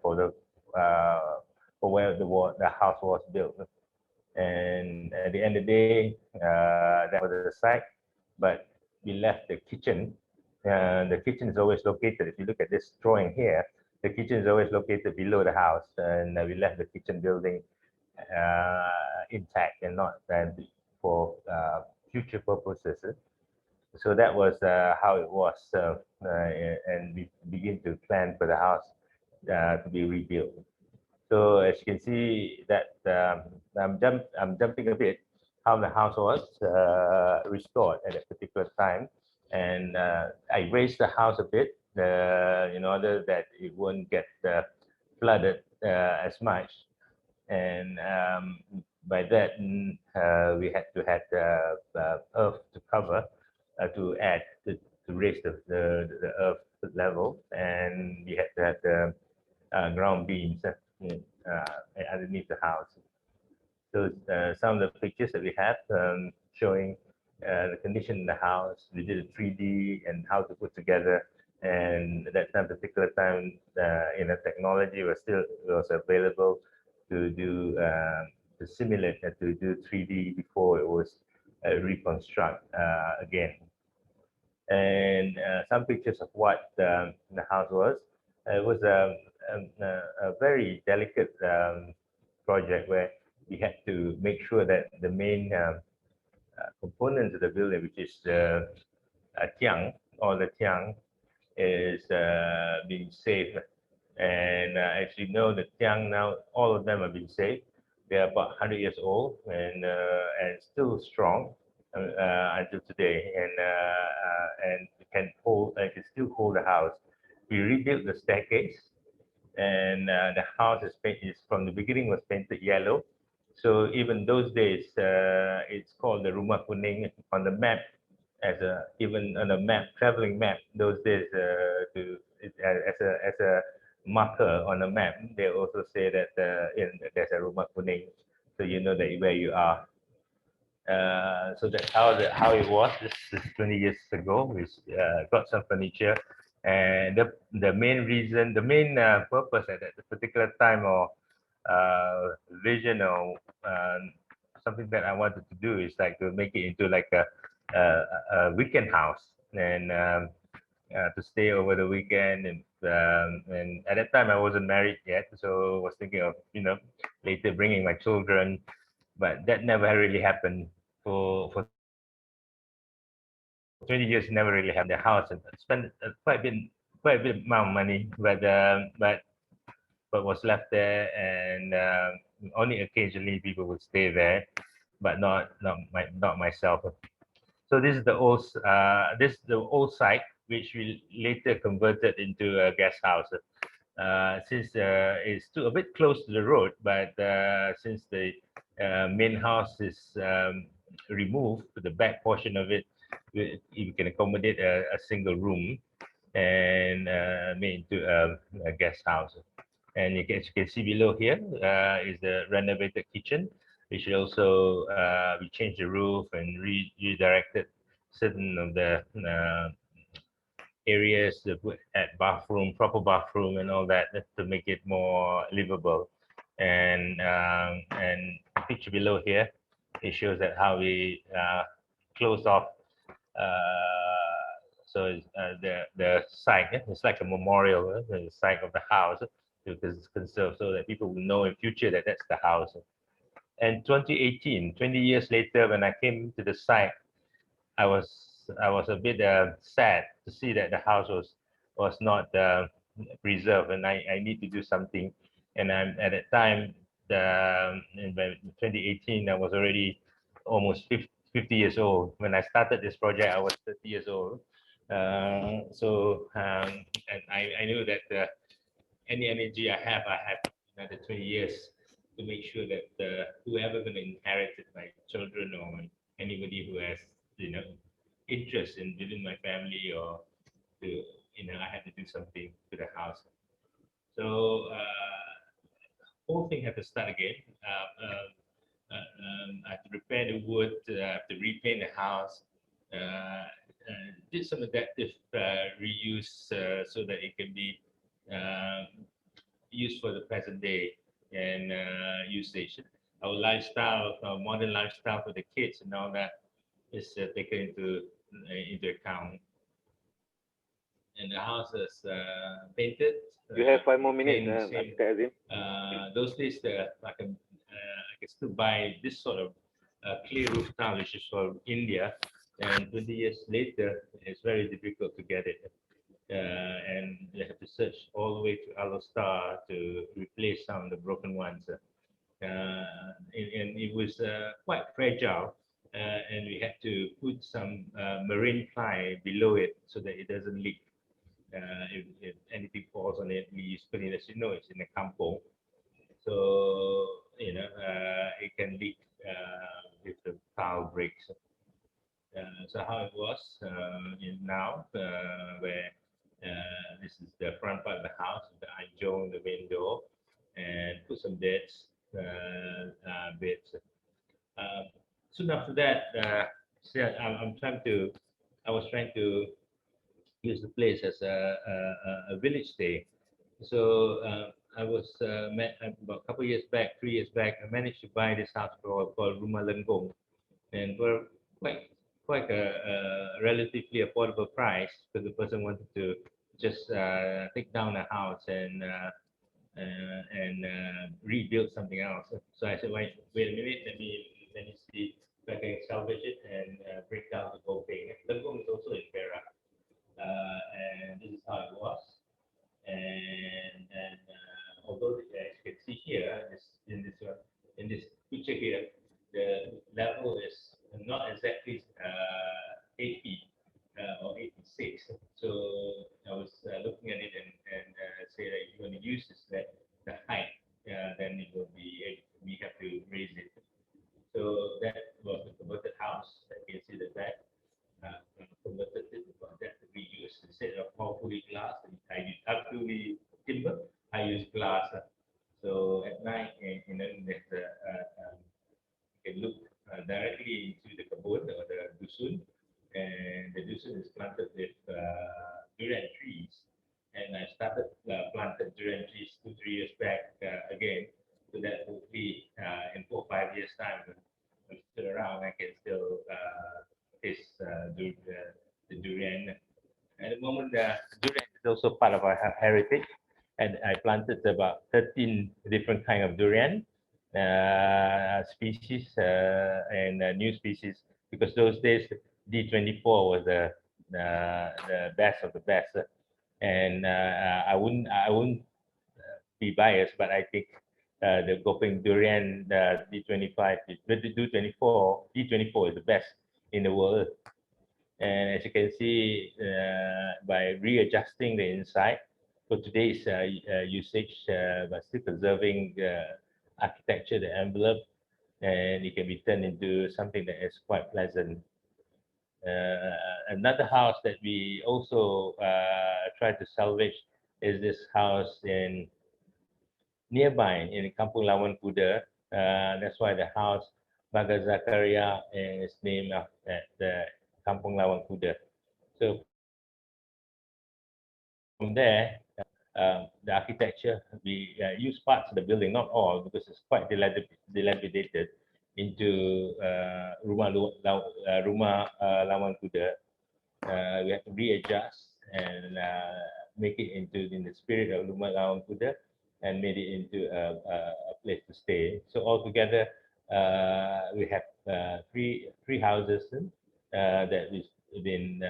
where the house was built. And at the end of the day, that was the site, but we left the kitchen. The kitchen is always located, if you look at this drawing here, the kitchen is always located below the house, and we left the kitchen building intact and not for future purposes. So that was how it was, and we begin to plan for the house to be rebuilt. So as you can see, that I'm jumping a bit how the house was restored at a particular time, and I raised the house a bit in order that it won't get flooded as much, and by that we had to have earth to cover to add to raise the earth level, and we had to have the ground beams underneath the house. So some of the pictures that we have showing the condition in the house, we did a 3D and how to put together. And at that time, particular time, the technology was available to do to simulate and to do 3D before it was reconstruct again. And some pictures of what the house was. It was a very delicate project where we had to make sure that the main components of the building, which is the tiang or the tiang, is being saved. And as you know, the tiang now, all of them have been saved. They're about 100 years old and still strong until today, and can hold, can still hold the house. We rebuilt the staircase, and the house is from the beginning was painted yellow. So even those days, it's called the Rumah Kuning on the map, as a even on a map, traveling map. Those days, as a marker on a map, they also say that there's a Rumah Kuning, so you know that where you are. So that's how it was. This is 20 years ago. We got some furniture, and the main reason, the main purpose at that particular time, or vision, or something that I wanted to do, is like to make it into like a weekend house, and to stay over the weekend. And at that time I wasn't married yet, so I was thinking of later bringing my children, but that never really happened. For 20 years, never really happened. The house, and spent quite a bit amount of money, but was left there, and only occasionally people would stay there, but not myself. So this is the old site, which we later converted into a guest house. Since it's a bit close to the road, but since the main house is removed, the back portion of it, you can accommodate a single room, and made into a guest house. And as you can see below here is the renovated kitchen, which also we changed the roof and redirected certain of the areas to put at proper bathroom and all that, to make it more livable. And the picture below here, it shows that how we closed off. So the site, it's like a memorial, the site of the house, because it's conserved, so that people will know in future that that's the house. And 2018, 20 years later, when I came to the site, I was a bit sad to see that the house was not preserved, and I need to do something. And I'm at that time, in 2018, I was already almost 50 years old. When I started this project, I was 30 years old. And I knew that any energy I have another 20 years to make sure that whoever going to inherit it, my children or anybody who has interest in within my family, or to I had to do something to the house. So whole thing had to start again. I had to repair the wood, I have to repaint the house, did some adaptive reuse so that it can be used for the present day and usage. Our lifestyle, our modern lifestyle for the kids and all that is taken into account. And the house is painted. You have 5 more minutes, Azim. Those days, I can still buy this sort of clay roof tile, which is from India. And 20 years later, it's very difficult to get it. And you have to search all the way to Alostar to replace some of the broken ones. And it was quite fragile. And we had to put some marine ply below it so that it doesn't leak. If anything falls on it, we use put in, as you know, it's in a campo. So, it can leak if the tile breaks. So how it was now, where this is the front part of the house, the anjong, the window, and put some beds. Soon after that, I was trying to use the place as a village stay. So I was about a couple of years back, 3 years back, I managed to buy this house called Rumah Lenggong, and for quite a relatively affordable price, because the person wanted to just take down a house and and rebuild something else. So I said, wait a minute, let me see if I can salvage it and break down the whole thing. The room is also in Perak, and this is how it was. And although as you can see here, in this picture here, the level is not exactly 8 feet or 86. So I was looking at it and say that if you're going to use this the height, then it will be we have to raise it. So that was the converted house. You can see the back. Converted it for that to be used instead of all fully glass. I use up to the timber. I use glass. So at night, you know, there's you can look directly into the kebun or the dusun, and the dusun is planted with durian trees. And I started planted durian trees 2-3 years back again, so that hopefully in 4 or 5 years time, when I'm still around, I can still taste the durian. At the moment, the durian is also part of our heritage, and I planted about 13 different kind of durian species and new species, because those days D24 was the best of the best. And I wouldn't be biased, but I think the Gopeng durian, the D25, D24 is the best in the world. And as you can see, by readjusting the inside for today's usage, but still preserving the architecture, the envelope, and it can be turned into something that is quite pleasant. Another house that we also try to salvage is this house in nearby in Kampung Lawan Kuda. That's why the house Baga Zakaria is named after the Kampung Lawan Kuda. So from there, the architecture, we use parts of the building, not all, because it's quite dilapidated, into Rumah Lawan Kuda. We have to readjust and make it into in the spirit of Rumah Lawan Kuda, and made it into a place to stay. So altogether, we have three houses that is been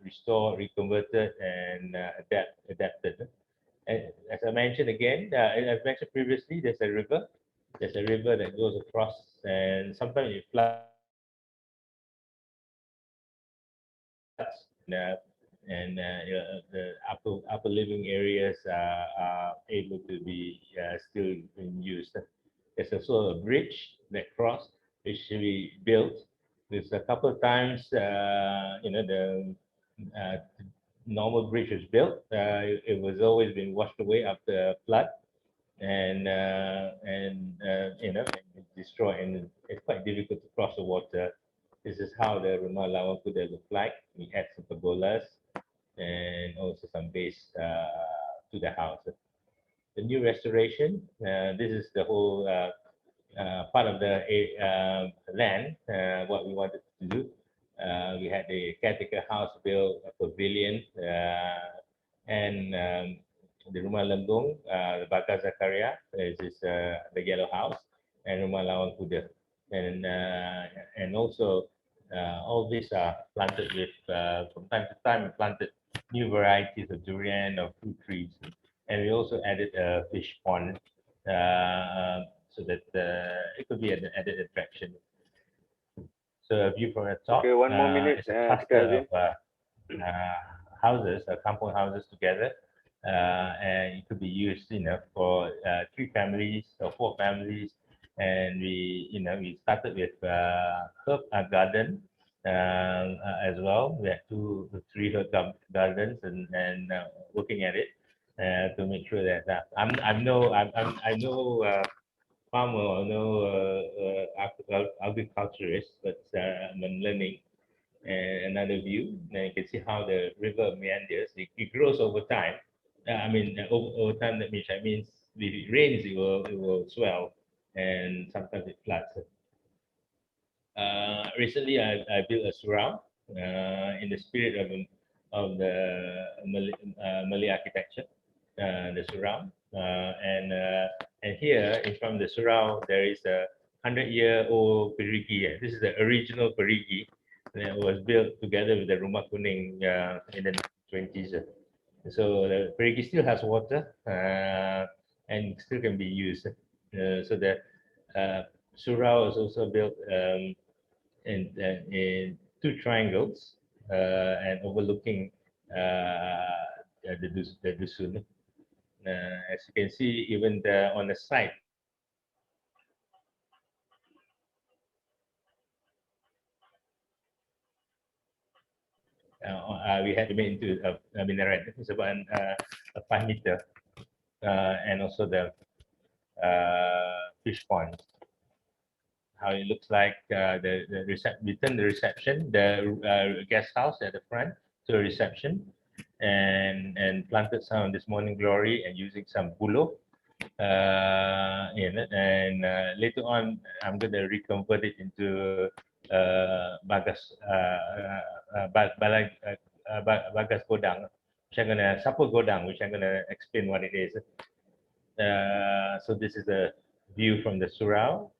restored, reconverted, and adapted. And as I mentioned again, as mentioned previously, there's a river. There's a river that goes across, and sometimes it floods. The upper living areas are able to be still in use. There's also a bridge that crossed, which we built. There's a couple of times, the normal bridge was built. It was always been washed away after flood, and destroyed, and it's quite difficult to cross the water. This is how the Rumah Lawan Kuda look like. We add some pergolas and also some base to the house. The new restoration, this is the whole part of the land, what we wanted to do. We had the caretaker house built, a pavilion, and the Rumah Lembung, the Baga Zakaria, is the yellow house, and Rumah Lawan Kuda. And also all these are planted with, from time to time, we planted new varieties of durian or fruit trees. And we also added a fish pond so that it could be an added attraction. So a view from the top. Okay, one more minute. It's a cluster of houses, kampung houses together, and it could be used, for 3 families or 4 families. And we started with herb garden as well. We had 2 or 3 herb gardens, and looking at it to make sure that I'm no farmer or no agriculturist, but I'm learning another view. And you can see how the river meanders. It grows over time. Over time, that means if it rains, it will swell, and sometimes it floods. Recently, I built a surround in the spirit of the Malay architecture. The surround, And here in front of the surau, there is a 100-year-old perigi. This is the original perigi that was built together with the Rumah Kuning in the 20s. So the perigi still has water and still can be used. So the surau is also built in two triangles and overlooking the dusun. As you can see, even on the side, we had to make into a minaret. It's about a 5 meter, and also the fish pond. How it looks like we turned the reception, the guest house at the front to a reception, and planted some of this morning glory and using some bulo in it. And later on, I'm going to reconvert it into bagas bagas godang, which I'm going to sapo godang, which I'm going to explain what it is. So this is a view from the surau.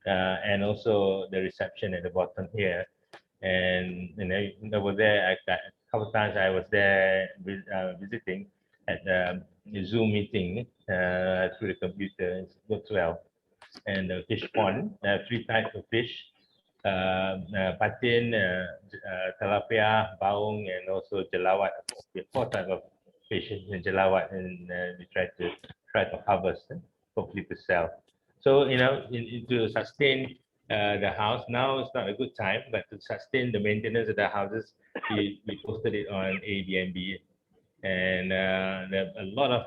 And also the reception at the bottom here. And over there, a couple of times I was there visiting at the Zoom meeting through the computer. It works well. And the fish pond, 3 types of fish, patin, tilapia, baung, and also jelawat. 4 types of fish in jelawat, and we try to harvest, hopefully to sell. So, to sustain the house, now it's not a good time, but to sustain the maintenance of the houses, we posted it on Airbnb, and there are a lot of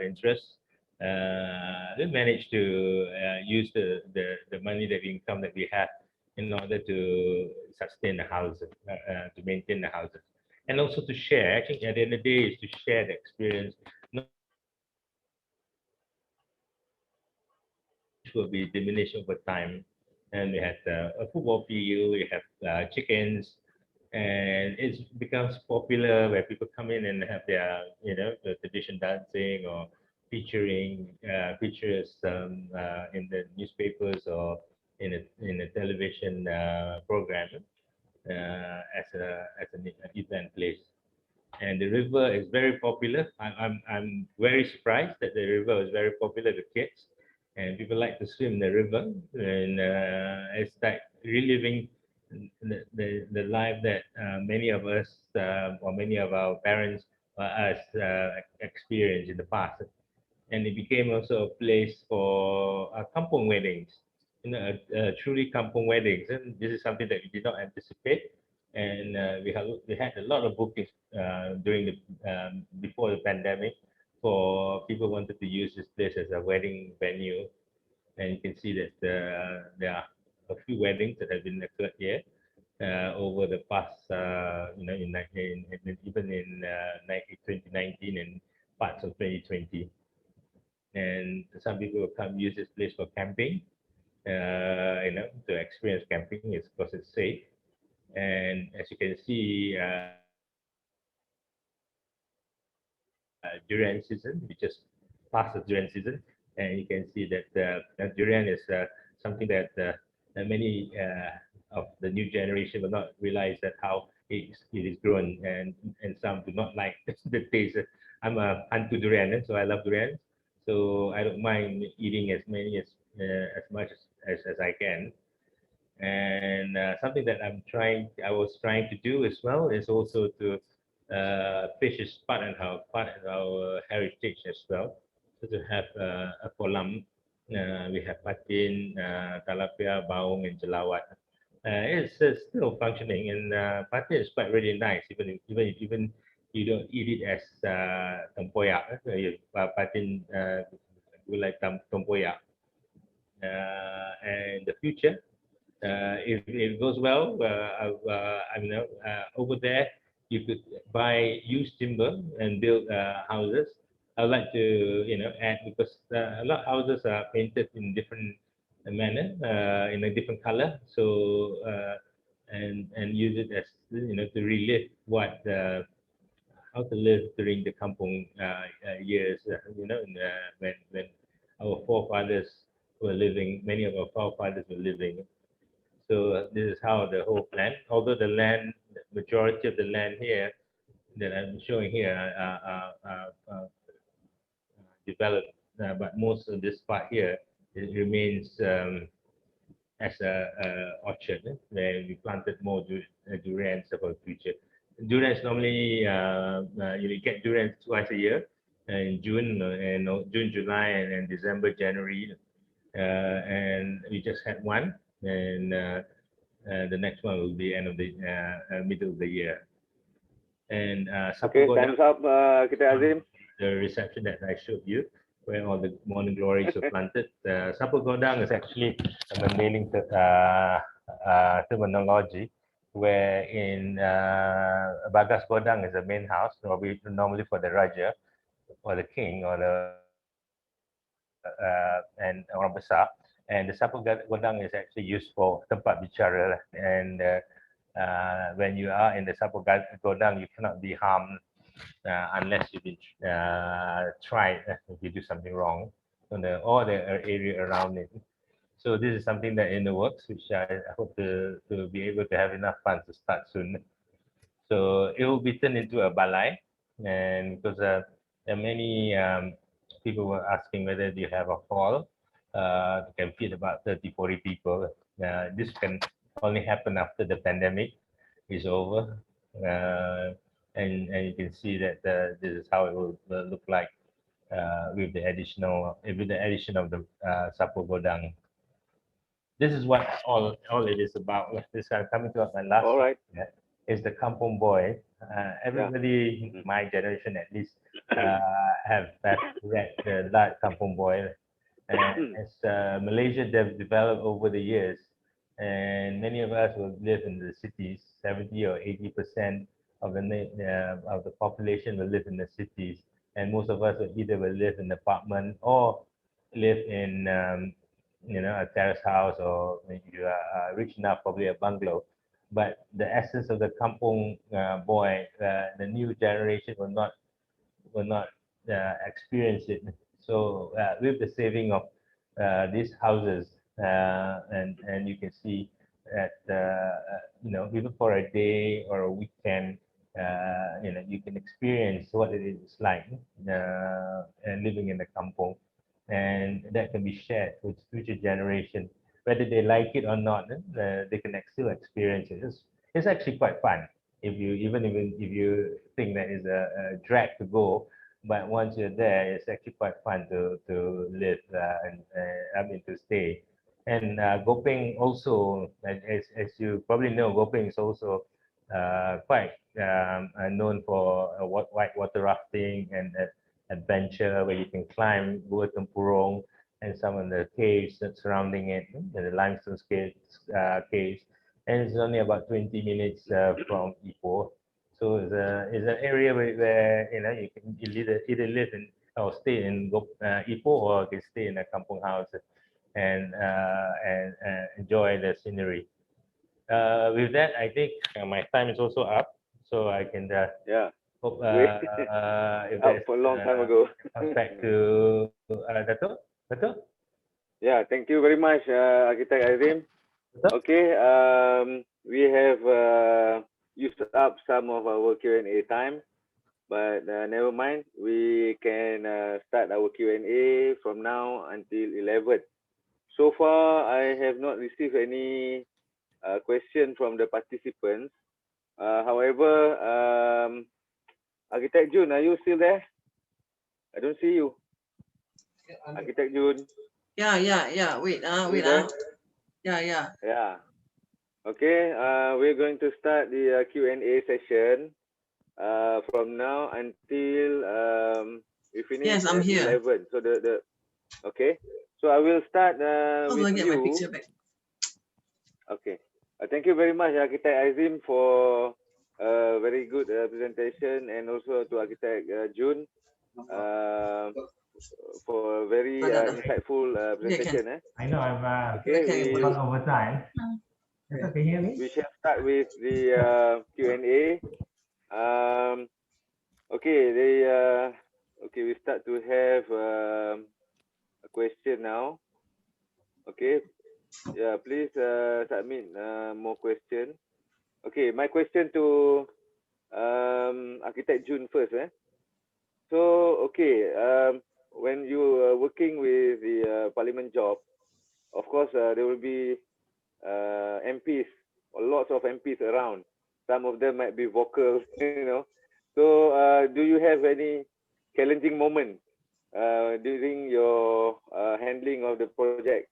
interest. We managed to use the money, the income that we have in order to sustain the houses, to maintain the houses, and also to share. Actually, at the end of the day, is to share the experience. Will be diminished over time, and we had a football field, we have chickens, and it becomes popular where people come in and have their the tradition dancing or featuring pictures in the newspapers or in a television program as an event place. And the river is very popular. I'm very surprised that the river is very popular with kids, and people like to swim in the river, and it's like reliving the life that many of us or many of our parents or us experienced in the past. And it became also a place for kampung weddings, truly kampung weddings. And this is something that we did not anticipate. And we had a lot of bookings during the before the pandemic for people wanted to use this place as a wedding venue. And you can see that there are a few weddings that have been occurred here over the past, even in 2019 and parts of 2020. And some people will come use this place for camping, to experience camping. It's because it's safe. And as you can see, durian season, we just passed the durian season, and you can see that durian is something that many of the new generation will not realize that how it is grown, and some do not like the taste. I'm a antu durian, so I love durian, so I don't mind eating as many as much as I can. And something that I was trying to do as well is also to fish is part of our heritage as well. So to have a kolam, we have patin, tilapia, baung, and jelawat. It's still functioning, and patin is quite really nice, even you don't eat it as tempoyak. Patin like tempoyak. And in the future, if it goes well, over there you could buy used timber and build houses. I would like to add, because a lot of houses are painted in different manner, in a different color. So and use it as to relive what how to live during the kampung years. When our forefathers were living, many of our forefathers were living. So this is how the whole plan. Although the majority of the land here that I'm showing here developed, but most of this part here it remains as a orchard where we planted more durians for the future. Durians normally you get durians twice a year in June and June, July, and December, January, and we just had one, and the next one will be end of the middle of the year. And okay, time's up, kita Azim. The reception that I showed you, where all the morning glories are planted. Sapu Godang is actually a remaining terminology, where in Bagas Godang is the main house, normally for the Raja, or the king, or the and orang besar. And the Sapu Godang is actually used for tempat bicara. And when you are in the Sapu Godang, you cannot be harmed unless you've been tried if you do something wrong on all the area around it. So this is something that in the works, which I hope to be able to have enough funds to start soon. So it will be turned into a balai, and because there are many people were asking whether you have a hall can fit about 30-40 people. This can only happen after the pandemic is over. And you can see that this is how it will look like with the addition of the Sapu Godang. This is what all it is about. This is coming to my last. All right. Is the kampung boy. Everybody, my generation at least, have read the Large Kampung Boy. And as Malaysia developed over the years, and many of us will live in the cities, 70 or 80% of the population will live in the cities, and most of us will either live in an apartment or live in a terrace house, or if you are rich enough, probably a bungalow. But the essence of the kampung boy, the new generation will not experience it. So with the saving of these houses, and you can see that even for a day or a weekend, you can experience what it is like and living in the kampung, and that can be shared with future generation. Whether they like it or not, they can still experience it. It's actually quite fun if you think that is a drag to go, but once you're there, it's actually quite fun to live and to stay. And Gopeng also, as you probably know, Gopeng is also quite known for white water rafting and adventure, where you can climb Gua Tempurung and some of the caves that surrounding it, the limestone caves, and it's only about 20 minutes from Ipoh. So it's an area where you can either live in or stay in Ipoh, or you can stay in a kampung house and enjoy the scenery. With that, I think my time is also up, so I can hope if there's for a long time ago. back to Dato. Yeah, thank you very much, Architect Azim. Okay, we have used up some of our Q&A time, but never mind. We can start our Q&A from now until 11. So far, I have not received any question from the participants. However, Architect Junn, are you still there? I don't see you. Architect Junn. Yeah. Wait. Yeah. Okay. We're going to start the Q&A session from now until we finish. Yes, I'm here. 11. So okay. So I will start with get you. my picture back. Okay. Thank you very much, Architect Azim, for a very good presentation, and also to Architect Junn for a very insightful presentation. I know I'm okay. over time. Can you hear me? We shall start with the Q&A. Okay, okay, we start to have a question now. Okay, yeah, please submit more question. Okay, my question to Architect Junn first. So, okay, when you are working with the parliament job, of course, there will be MPs, or lots of MPs around. Some of them might be vocal, you know. So, do you have any challenging moment during your handling of the project,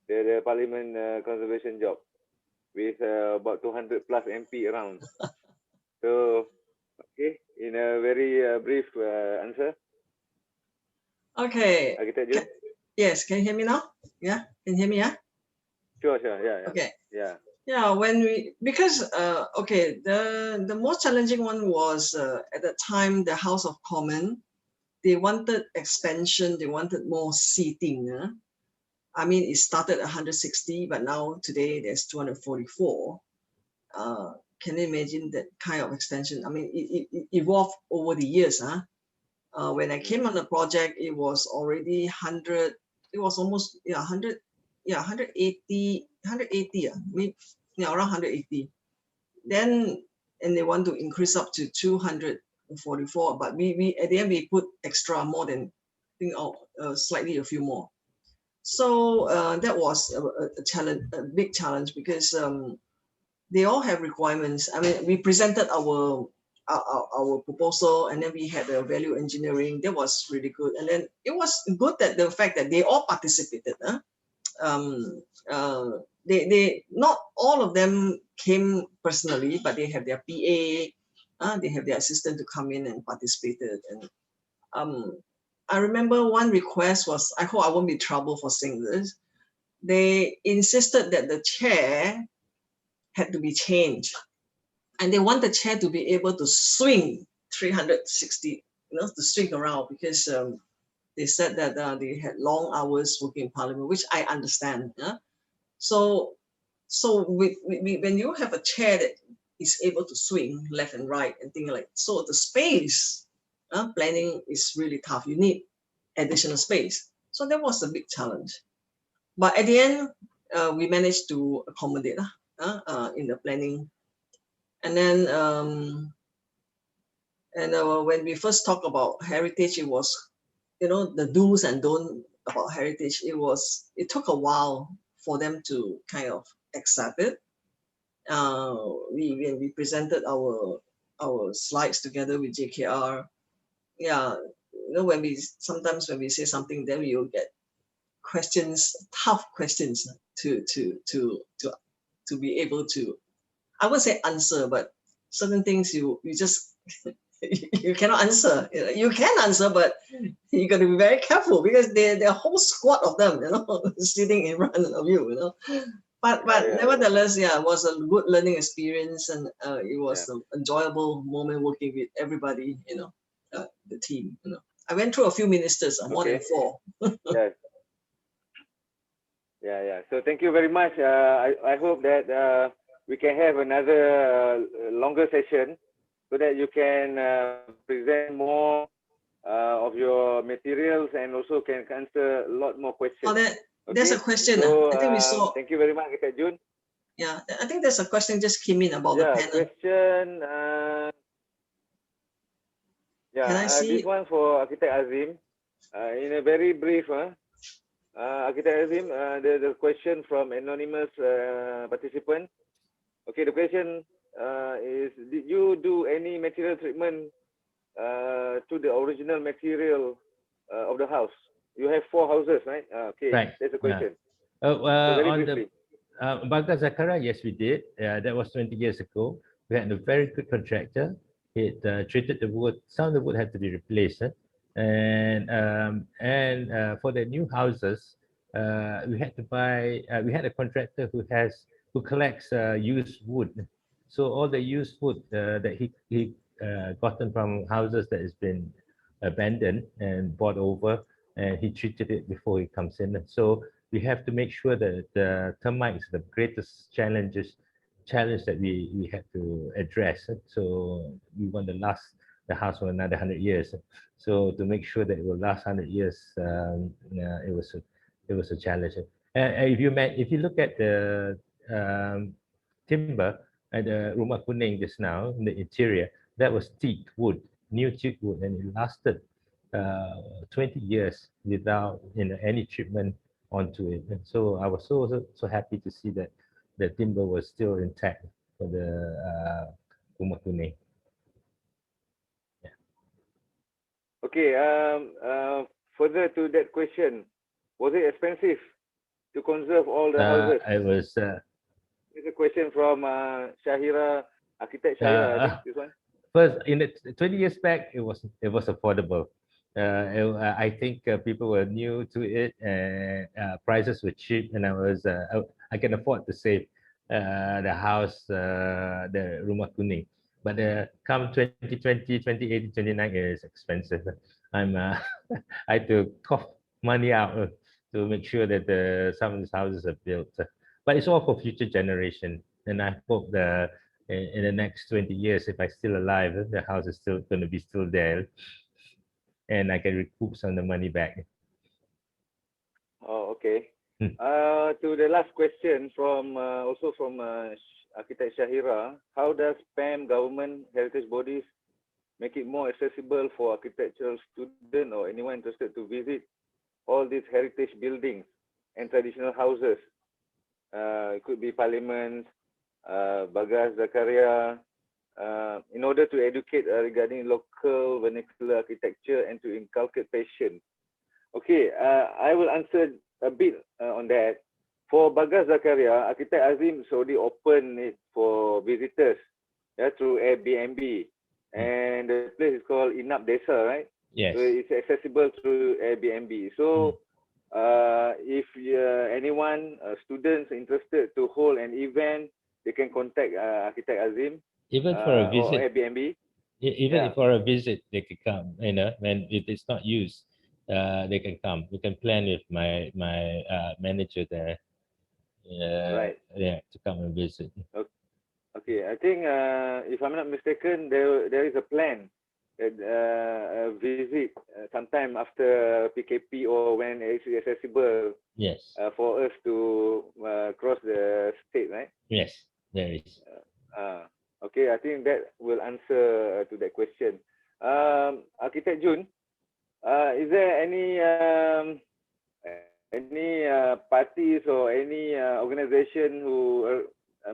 the parliament conservation job, with about 200 plus MP around? So, okay, in a very brief answer. Okay. Architect Junn? Yes, can you hear me now? Yeah, can you hear me? Yeah. Sure, yeah. Okay. Yeah. Yeah, because okay, the most challenging one was at the time the House of Commons, they wanted expansion, they wanted more seating. I mean, it started at 160, but now today there's 244. Can you imagine that kind of extension? I mean, it evolved over the years. When I came on the project, it was already 100. It was almost 100. 180. 180. Maybe around 180. Then and they want to increase up to 244. But we at the end we put extra more than I think slightly a few more. So that was a challenge, a big challenge because they all have requirements. I mean, we presented our proposal, and then we had the value engineering. That was really good, and then it was good that the fact that they all participated. They not all of them came personally, but they have their PA, they have their assistant to come in and participated. And I remember one request was, I hope I won't be in trouble for saying this. They insisted that the chair had to be changed, and they want the chair to be able to swing 360, to swing around, because they said that they had long hours working in parliament, which I understand. So when you have a chair that is able to swing left and right and things like, so the space planning is really tough. You need additional space. So that was a big challenge. But at the end, we managed to accommodate in the planning. And then when we first talked about heritage, it was, the do's and don'ts about heritage. It took a while for them to kind of accept it. When we presented our slides together with JKR, sometimes when we say something, then we will get questions, tough questions to be able to, I wouldn't say answer, but certain things you just you cannot answer. You can answer, but you got to be very careful, because there are a whole squad of them, sitting in front of you, But nevertheless, it was a good learning experience, and it was an enjoyable moment working with everybody, the team. I went through a few ministers, more than 4. Yes. Yeah. So thank you very much. I hope that we can have another longer session, so that you can present more of your materials, and also can answer a lot more questions. There's a question. So, I think we saw. Thank you very much, Architect Junn. Yeah, I think there's a question just came in about the panel. Question. Can I see? This one for Architect Azim. In a very brief, Architect Azim, there's a question from anonymous participant. Okay, the question is: did you do any material treatment to the original material of the house? You have 4 houses, right? Okay, right. That's a question. So very briefly. Baghdad Zakara, yes, we did. That was 20 years ago. We had a very good contractor. It treated the wood. Some of the wood had to be replaced. And for the new houses, we had to buy. We had a contractor who collects used wood. So all the used wood that he gotten from houses that has been abandoned and bought over, and he treated it before he comes in. So we have to make sure that the termites, the greatest challenge that we had to address. So we want the last the house for another 100 years. So to make sure that it will last 100 years, it was a challenge. If you look at the timber at the Rumah Kuning just now, in the interior, that was teak wood, new teak wood, and it lasted 20 years without any treatment onto it. And so I was so happy to see that the timber was still intact for the Rumah Kuning. Okay, further to that question, was it expensive to conserve all the houses? It was. It's a question from Shahira, architect Shahira, I think this one. First, 20 years back, it was affordable. I think people were new to it, and prices were cheap, and I can afford to save the house, the Rumah Kuning. But come 2020, 2018, 2029 is expensive. I had to cough money out to make sure that some of these houses are built. But it's all for future generation, and I hope that in the next 20 years, if I'm still alive, the house is still going to be still there, and I can recoup some of the money back. Oh, okay. To the last question from also from architect Shahira, how does PAM government heritage bodies make it more accessible for architectural students or anyone interested to visit all these heritage buildings and traditional houses? It could be parliaments, Bagas Zakaria, in order to educate regarding local vernacular architecture and to inculcate passion. Okay, I will answer a bit on that. For Bagas Zakaria, architect Azim already opened it for visitors through Airbnb, and the place is called Inap Desa, right? Yes. So it's accessible through Airbnb. So if anyone, students interested to hold an event, they can contact architect Azim. Even for a visit. Or Airbnb. Even for a visit, they could come. When it is not used, they can come. We can plan with my manager there. Right. Yeah, to come and visit. Okay, I think if I'm not mistaken, there is a plan that a visit sometime after PKP or when it's accessible. Yes. For us to cross the state, right? Yes, there is. Okay, I think that will answer to that question. Architect Junn, is there any parties or any organization who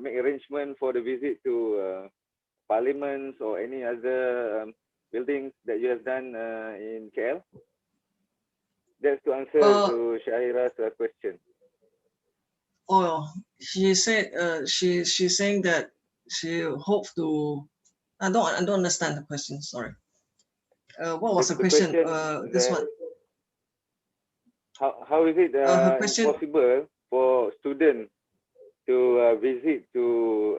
make arrangement for the visit to parliaments or any other buildings that you have done in KL? That's to answer to Shahira's question. Oh, she said she's saying that she hopes to. I don't understand the question. Sorry. What was the question? This one. How is it possible for students to visit to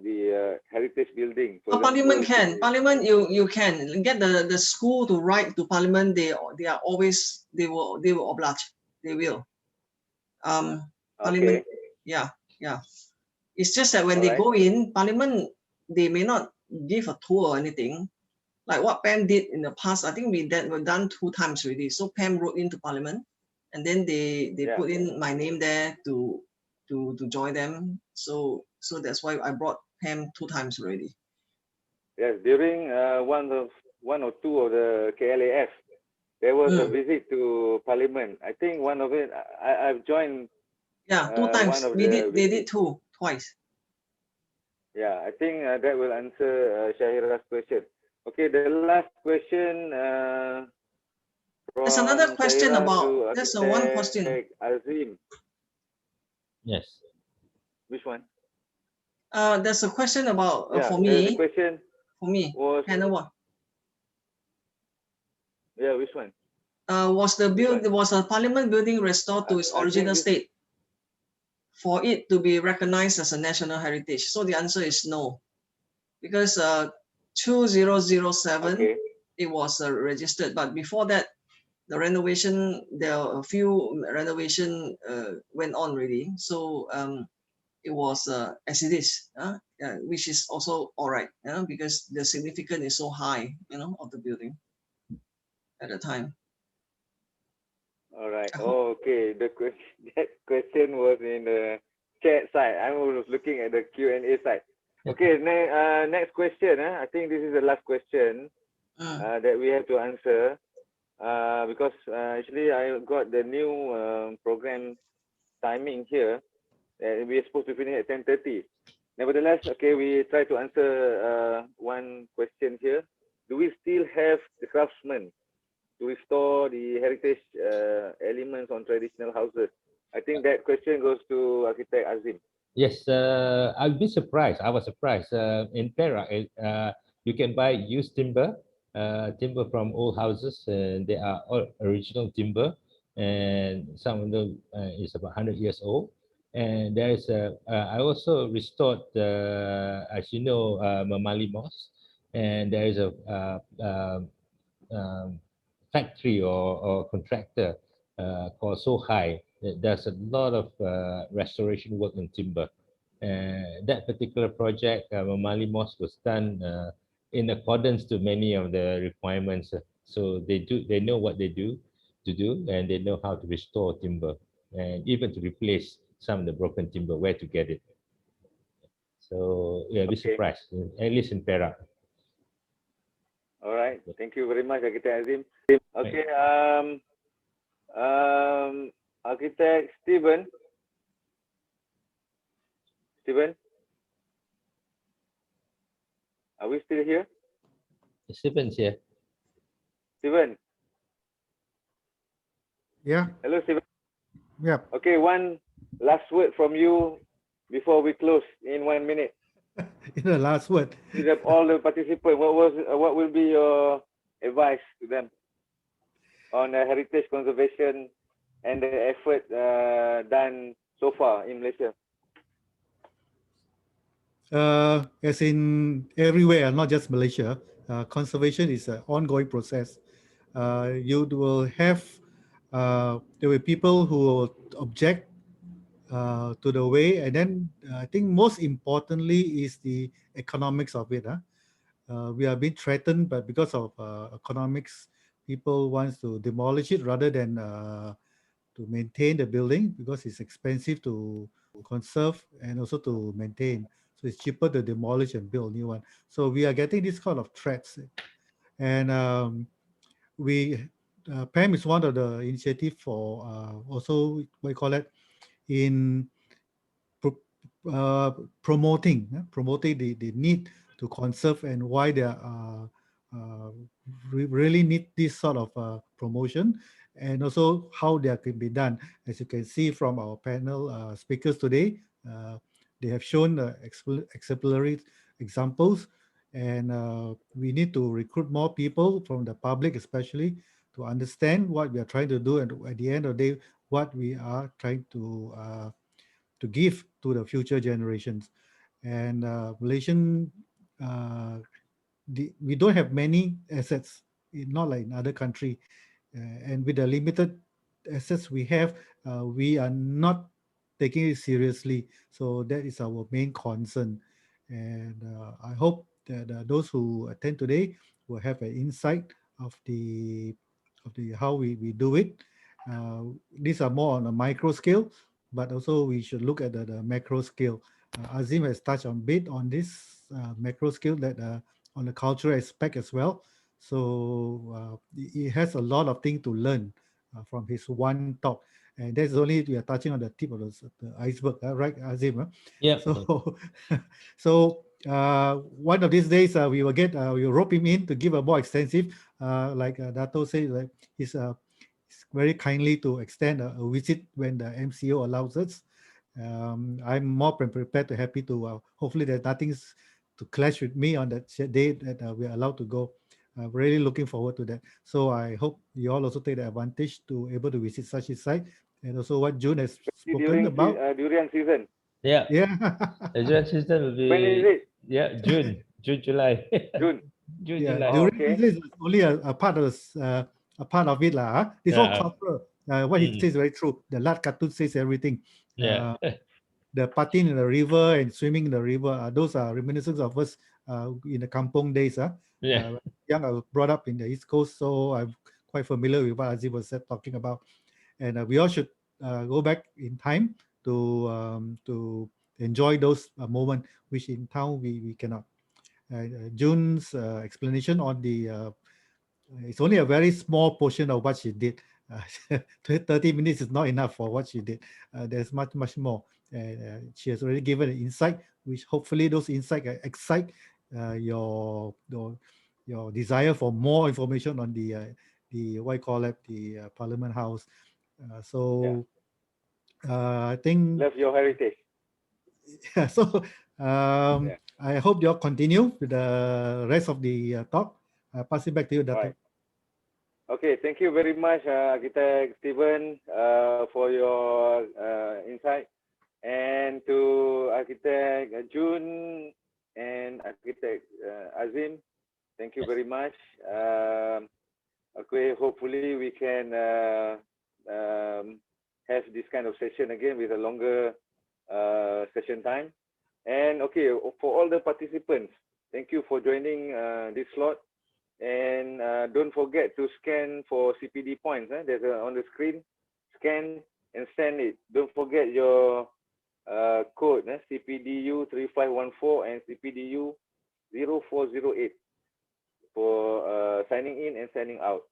the heritage building? Parliament can. Parliament, you can get the school to write to Parliament. They are always they will oblige. They will. Parliament. Yeah. It's just that when they go in Parliament, they may not give a tour or anything. Like what Pam did in the past, I think we've done 2 times already. So Pam wrote into Parliament, and then they put in my name there to join them. So that's why I brought Pam 2 times already. Yes, during one or two of the KLAF, there was a visit to Parliament. I think one of it I've joined. Yeah, 2 times. They did twice. Yeah, I think that will answer Shahira's question. Okay, the last question. There's another question about. There's one question. Azim. Yes. Which one? There's a question about for me. The question for me. Was. Yeah, which one? Was a Parliament building restored to its original state for it to be recognized as a national heritage? So the answer is no, because 2007 it was registered, but before that the renovation, there are a few renovation went on already. So it was as it is, which is also all right, because the significance is so high, of the building at the time. All right. Oh, okay. That question was in the chat side. I was looking at the Q&A side. Okay. Next question. I think this is the last question that we have to answer. Because actually I got the new program timing here. We're supposed to finish at 10:30. Nevertheless, okay, we try to answer one question here. Do we still have the craftsmen to restore the heritage elements on traditional houses? I think that question goes to Architect Azim. Yes, I'll be surprised. I was surprised. In Perak, you can buy used timber, timber from old houses, and they are all original timber, and some of them is about 100 years old. And there is I also restored, as you know, Mamali Mosque, and there is a factory or contractor called Zulkhairi. There's a lot of restoration work in timber. That particular project, Mamali Mosque, was done in accordance to many of the requirements. So they know what they do, and they know how to restore timber, and even to replace some of the broken timber, where to get it. So yeah, be surprised, at least in Perak. All right. Thank you very much, Architect Azim. Okay. Architect Stephen. Stephen, are we still here? Stephen's here. Stephen. Yeah. Hello, Stephen. Yeah. Okay, one last word from you before we close in 1 minute. In the last word. All the participants, what will be your advice to them on heritage conservation and the effort done so far in Malaysia? As in everywhere, not just Malaysia, conservation is an ongoing process. You will have there will be people who will object to the way, and then I think most importantly is the economics of it. We are being threatened, but because of economics, people want to demolish it rather than to maintain the building, because it's expensive to conserve and also to maintain. So it's cheaper to demolish and build a new one. So we are getting this kind of threats, and PAM is one of the initiative for also what you call it in promoting the need to conserve, and why they really need this sort of promotion, and also how they can be done. As you can see from our panel speakers today, they have shown exemplary examples, and we need to recruit more people from the public, especially, to understand what we are trying to do, and at the end of the day, what we are trying to give to the future generations. And Malaysian, we don't have many assets, not like in other country, and with the limited assets we have, we are not taking it seriously. So that is our main concern, and I hope that those who attend today will have an insight of the how we do it. These are more on a micro scale, but also we should look at the macro scale. Azim has touched on bit on this macro scale, that on the cultural aspect as well. So he has a lot of things to learn from his one talk, and that's only we are touching on the tip of the iceberg, right, Azim? Yeah. So, so one of these days we will rope him in to give a more extensive, like Dato said, like he's very kindly to extend a visit when the MCO allows us. I'm more prepared to happy to hopefully there's nothing to clash with me on that day that we are allowed to go. Really looking forward to that. So I hope you all also take the advantage to able to visit such a site, and also what Junn has spoken about. Durian season. Yeah. Yeah. The durian season will be. When is it? Yeah, June, July. June. Yeah, July. durian season is only a part of it lah. It's all cultural. What he says is very true. The Lat cartoon says everything. Yeah. the partying in the river and swimming in the river. Those are reminiscences of us in the kampong days. Yeah. Young, I was brought up in the East Coast, so I'm quite familiar with what Aziz was talking about. And we all should go back in time to enjoy those moments, which in town we cannot. Junn's explanation on the it's only a very small portion of what she did. 30 minutes is not enough for what she did. There's much more. She has already given an insight, which hopefully those insights excite your desire for more information on the what you call it, the Parliament House. I think love your heritage. So I hope you all continue with the rest of the talk. I'll pass it back to you, Dato. Right. Okay, thank you very much, Architect Stephen, for your insight, and to Architect Junn and Architect Azim. Thank you very much. Okay, hopefully we can have this kind of session again with a longer session time. And okay, for all the participants, thank you for joining this slot. And don't forget to scan for CPD points. There's on the screen. Scan and send it. Don't forget your code, CPDU 3514 and CPDU 0408 for signing in and signing out,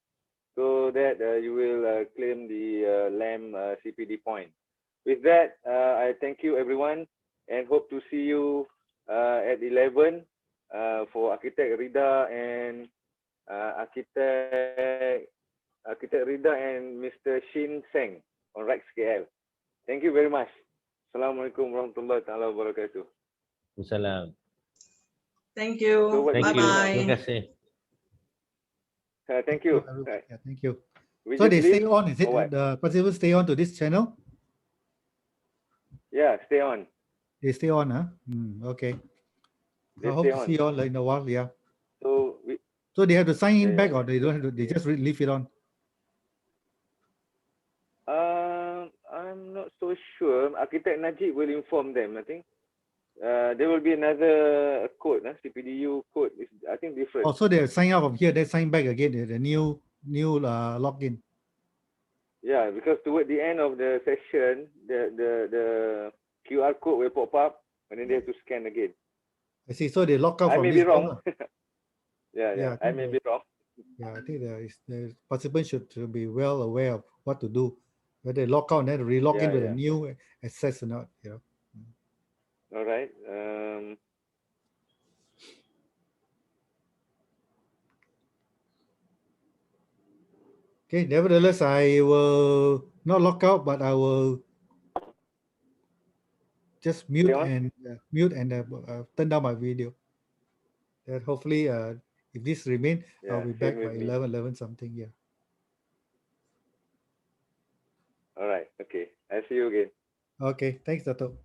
so that you will claim the LAM CPD point. With that, I thank you everyone and hope to see you at 11 for Architect Rida and Architect Rida and Mr. Shin Seng on Rex KL. Thank you very much. Assalamualaikum warahmatullahi taala wabarakatuh. Salam. Thank you. Thank you. Bye-bye. Terima kasih. Thank you. Yeah, thank you. We So they just stay leave on, is it? or what? The participants stay on to this channel? Yeah, stay on. They stay on, huh? Okay. They I hope stay to on. see you all in a while, yeah. So they have to sign in Yeah, back, yeah. or they don't have to, they just leave it on? I'm not so sure. Architect Najib will inform them, I think. There will be another code, CPDU code. Is I think different. Oh, so they sign out from here, they sign back again, the new login. Yeah, because toward the end of the session, the QR code will pop up, and then they have to scan again. I see. So they lock out I from may this be wrong. one. yeah, I may be wrong. Yeah, I think the participants should be well aware of what to do. Whether they lock out and then re-log in with a new access or not. You know. All right. Okay. Nevertheless, I will not lock out, but I will just mute and turn down my video. That hopefully, if this remain, I'll be back by 11 something. Yeah. All right. Okay. I'll see you again. Okay. Thanks, Dato.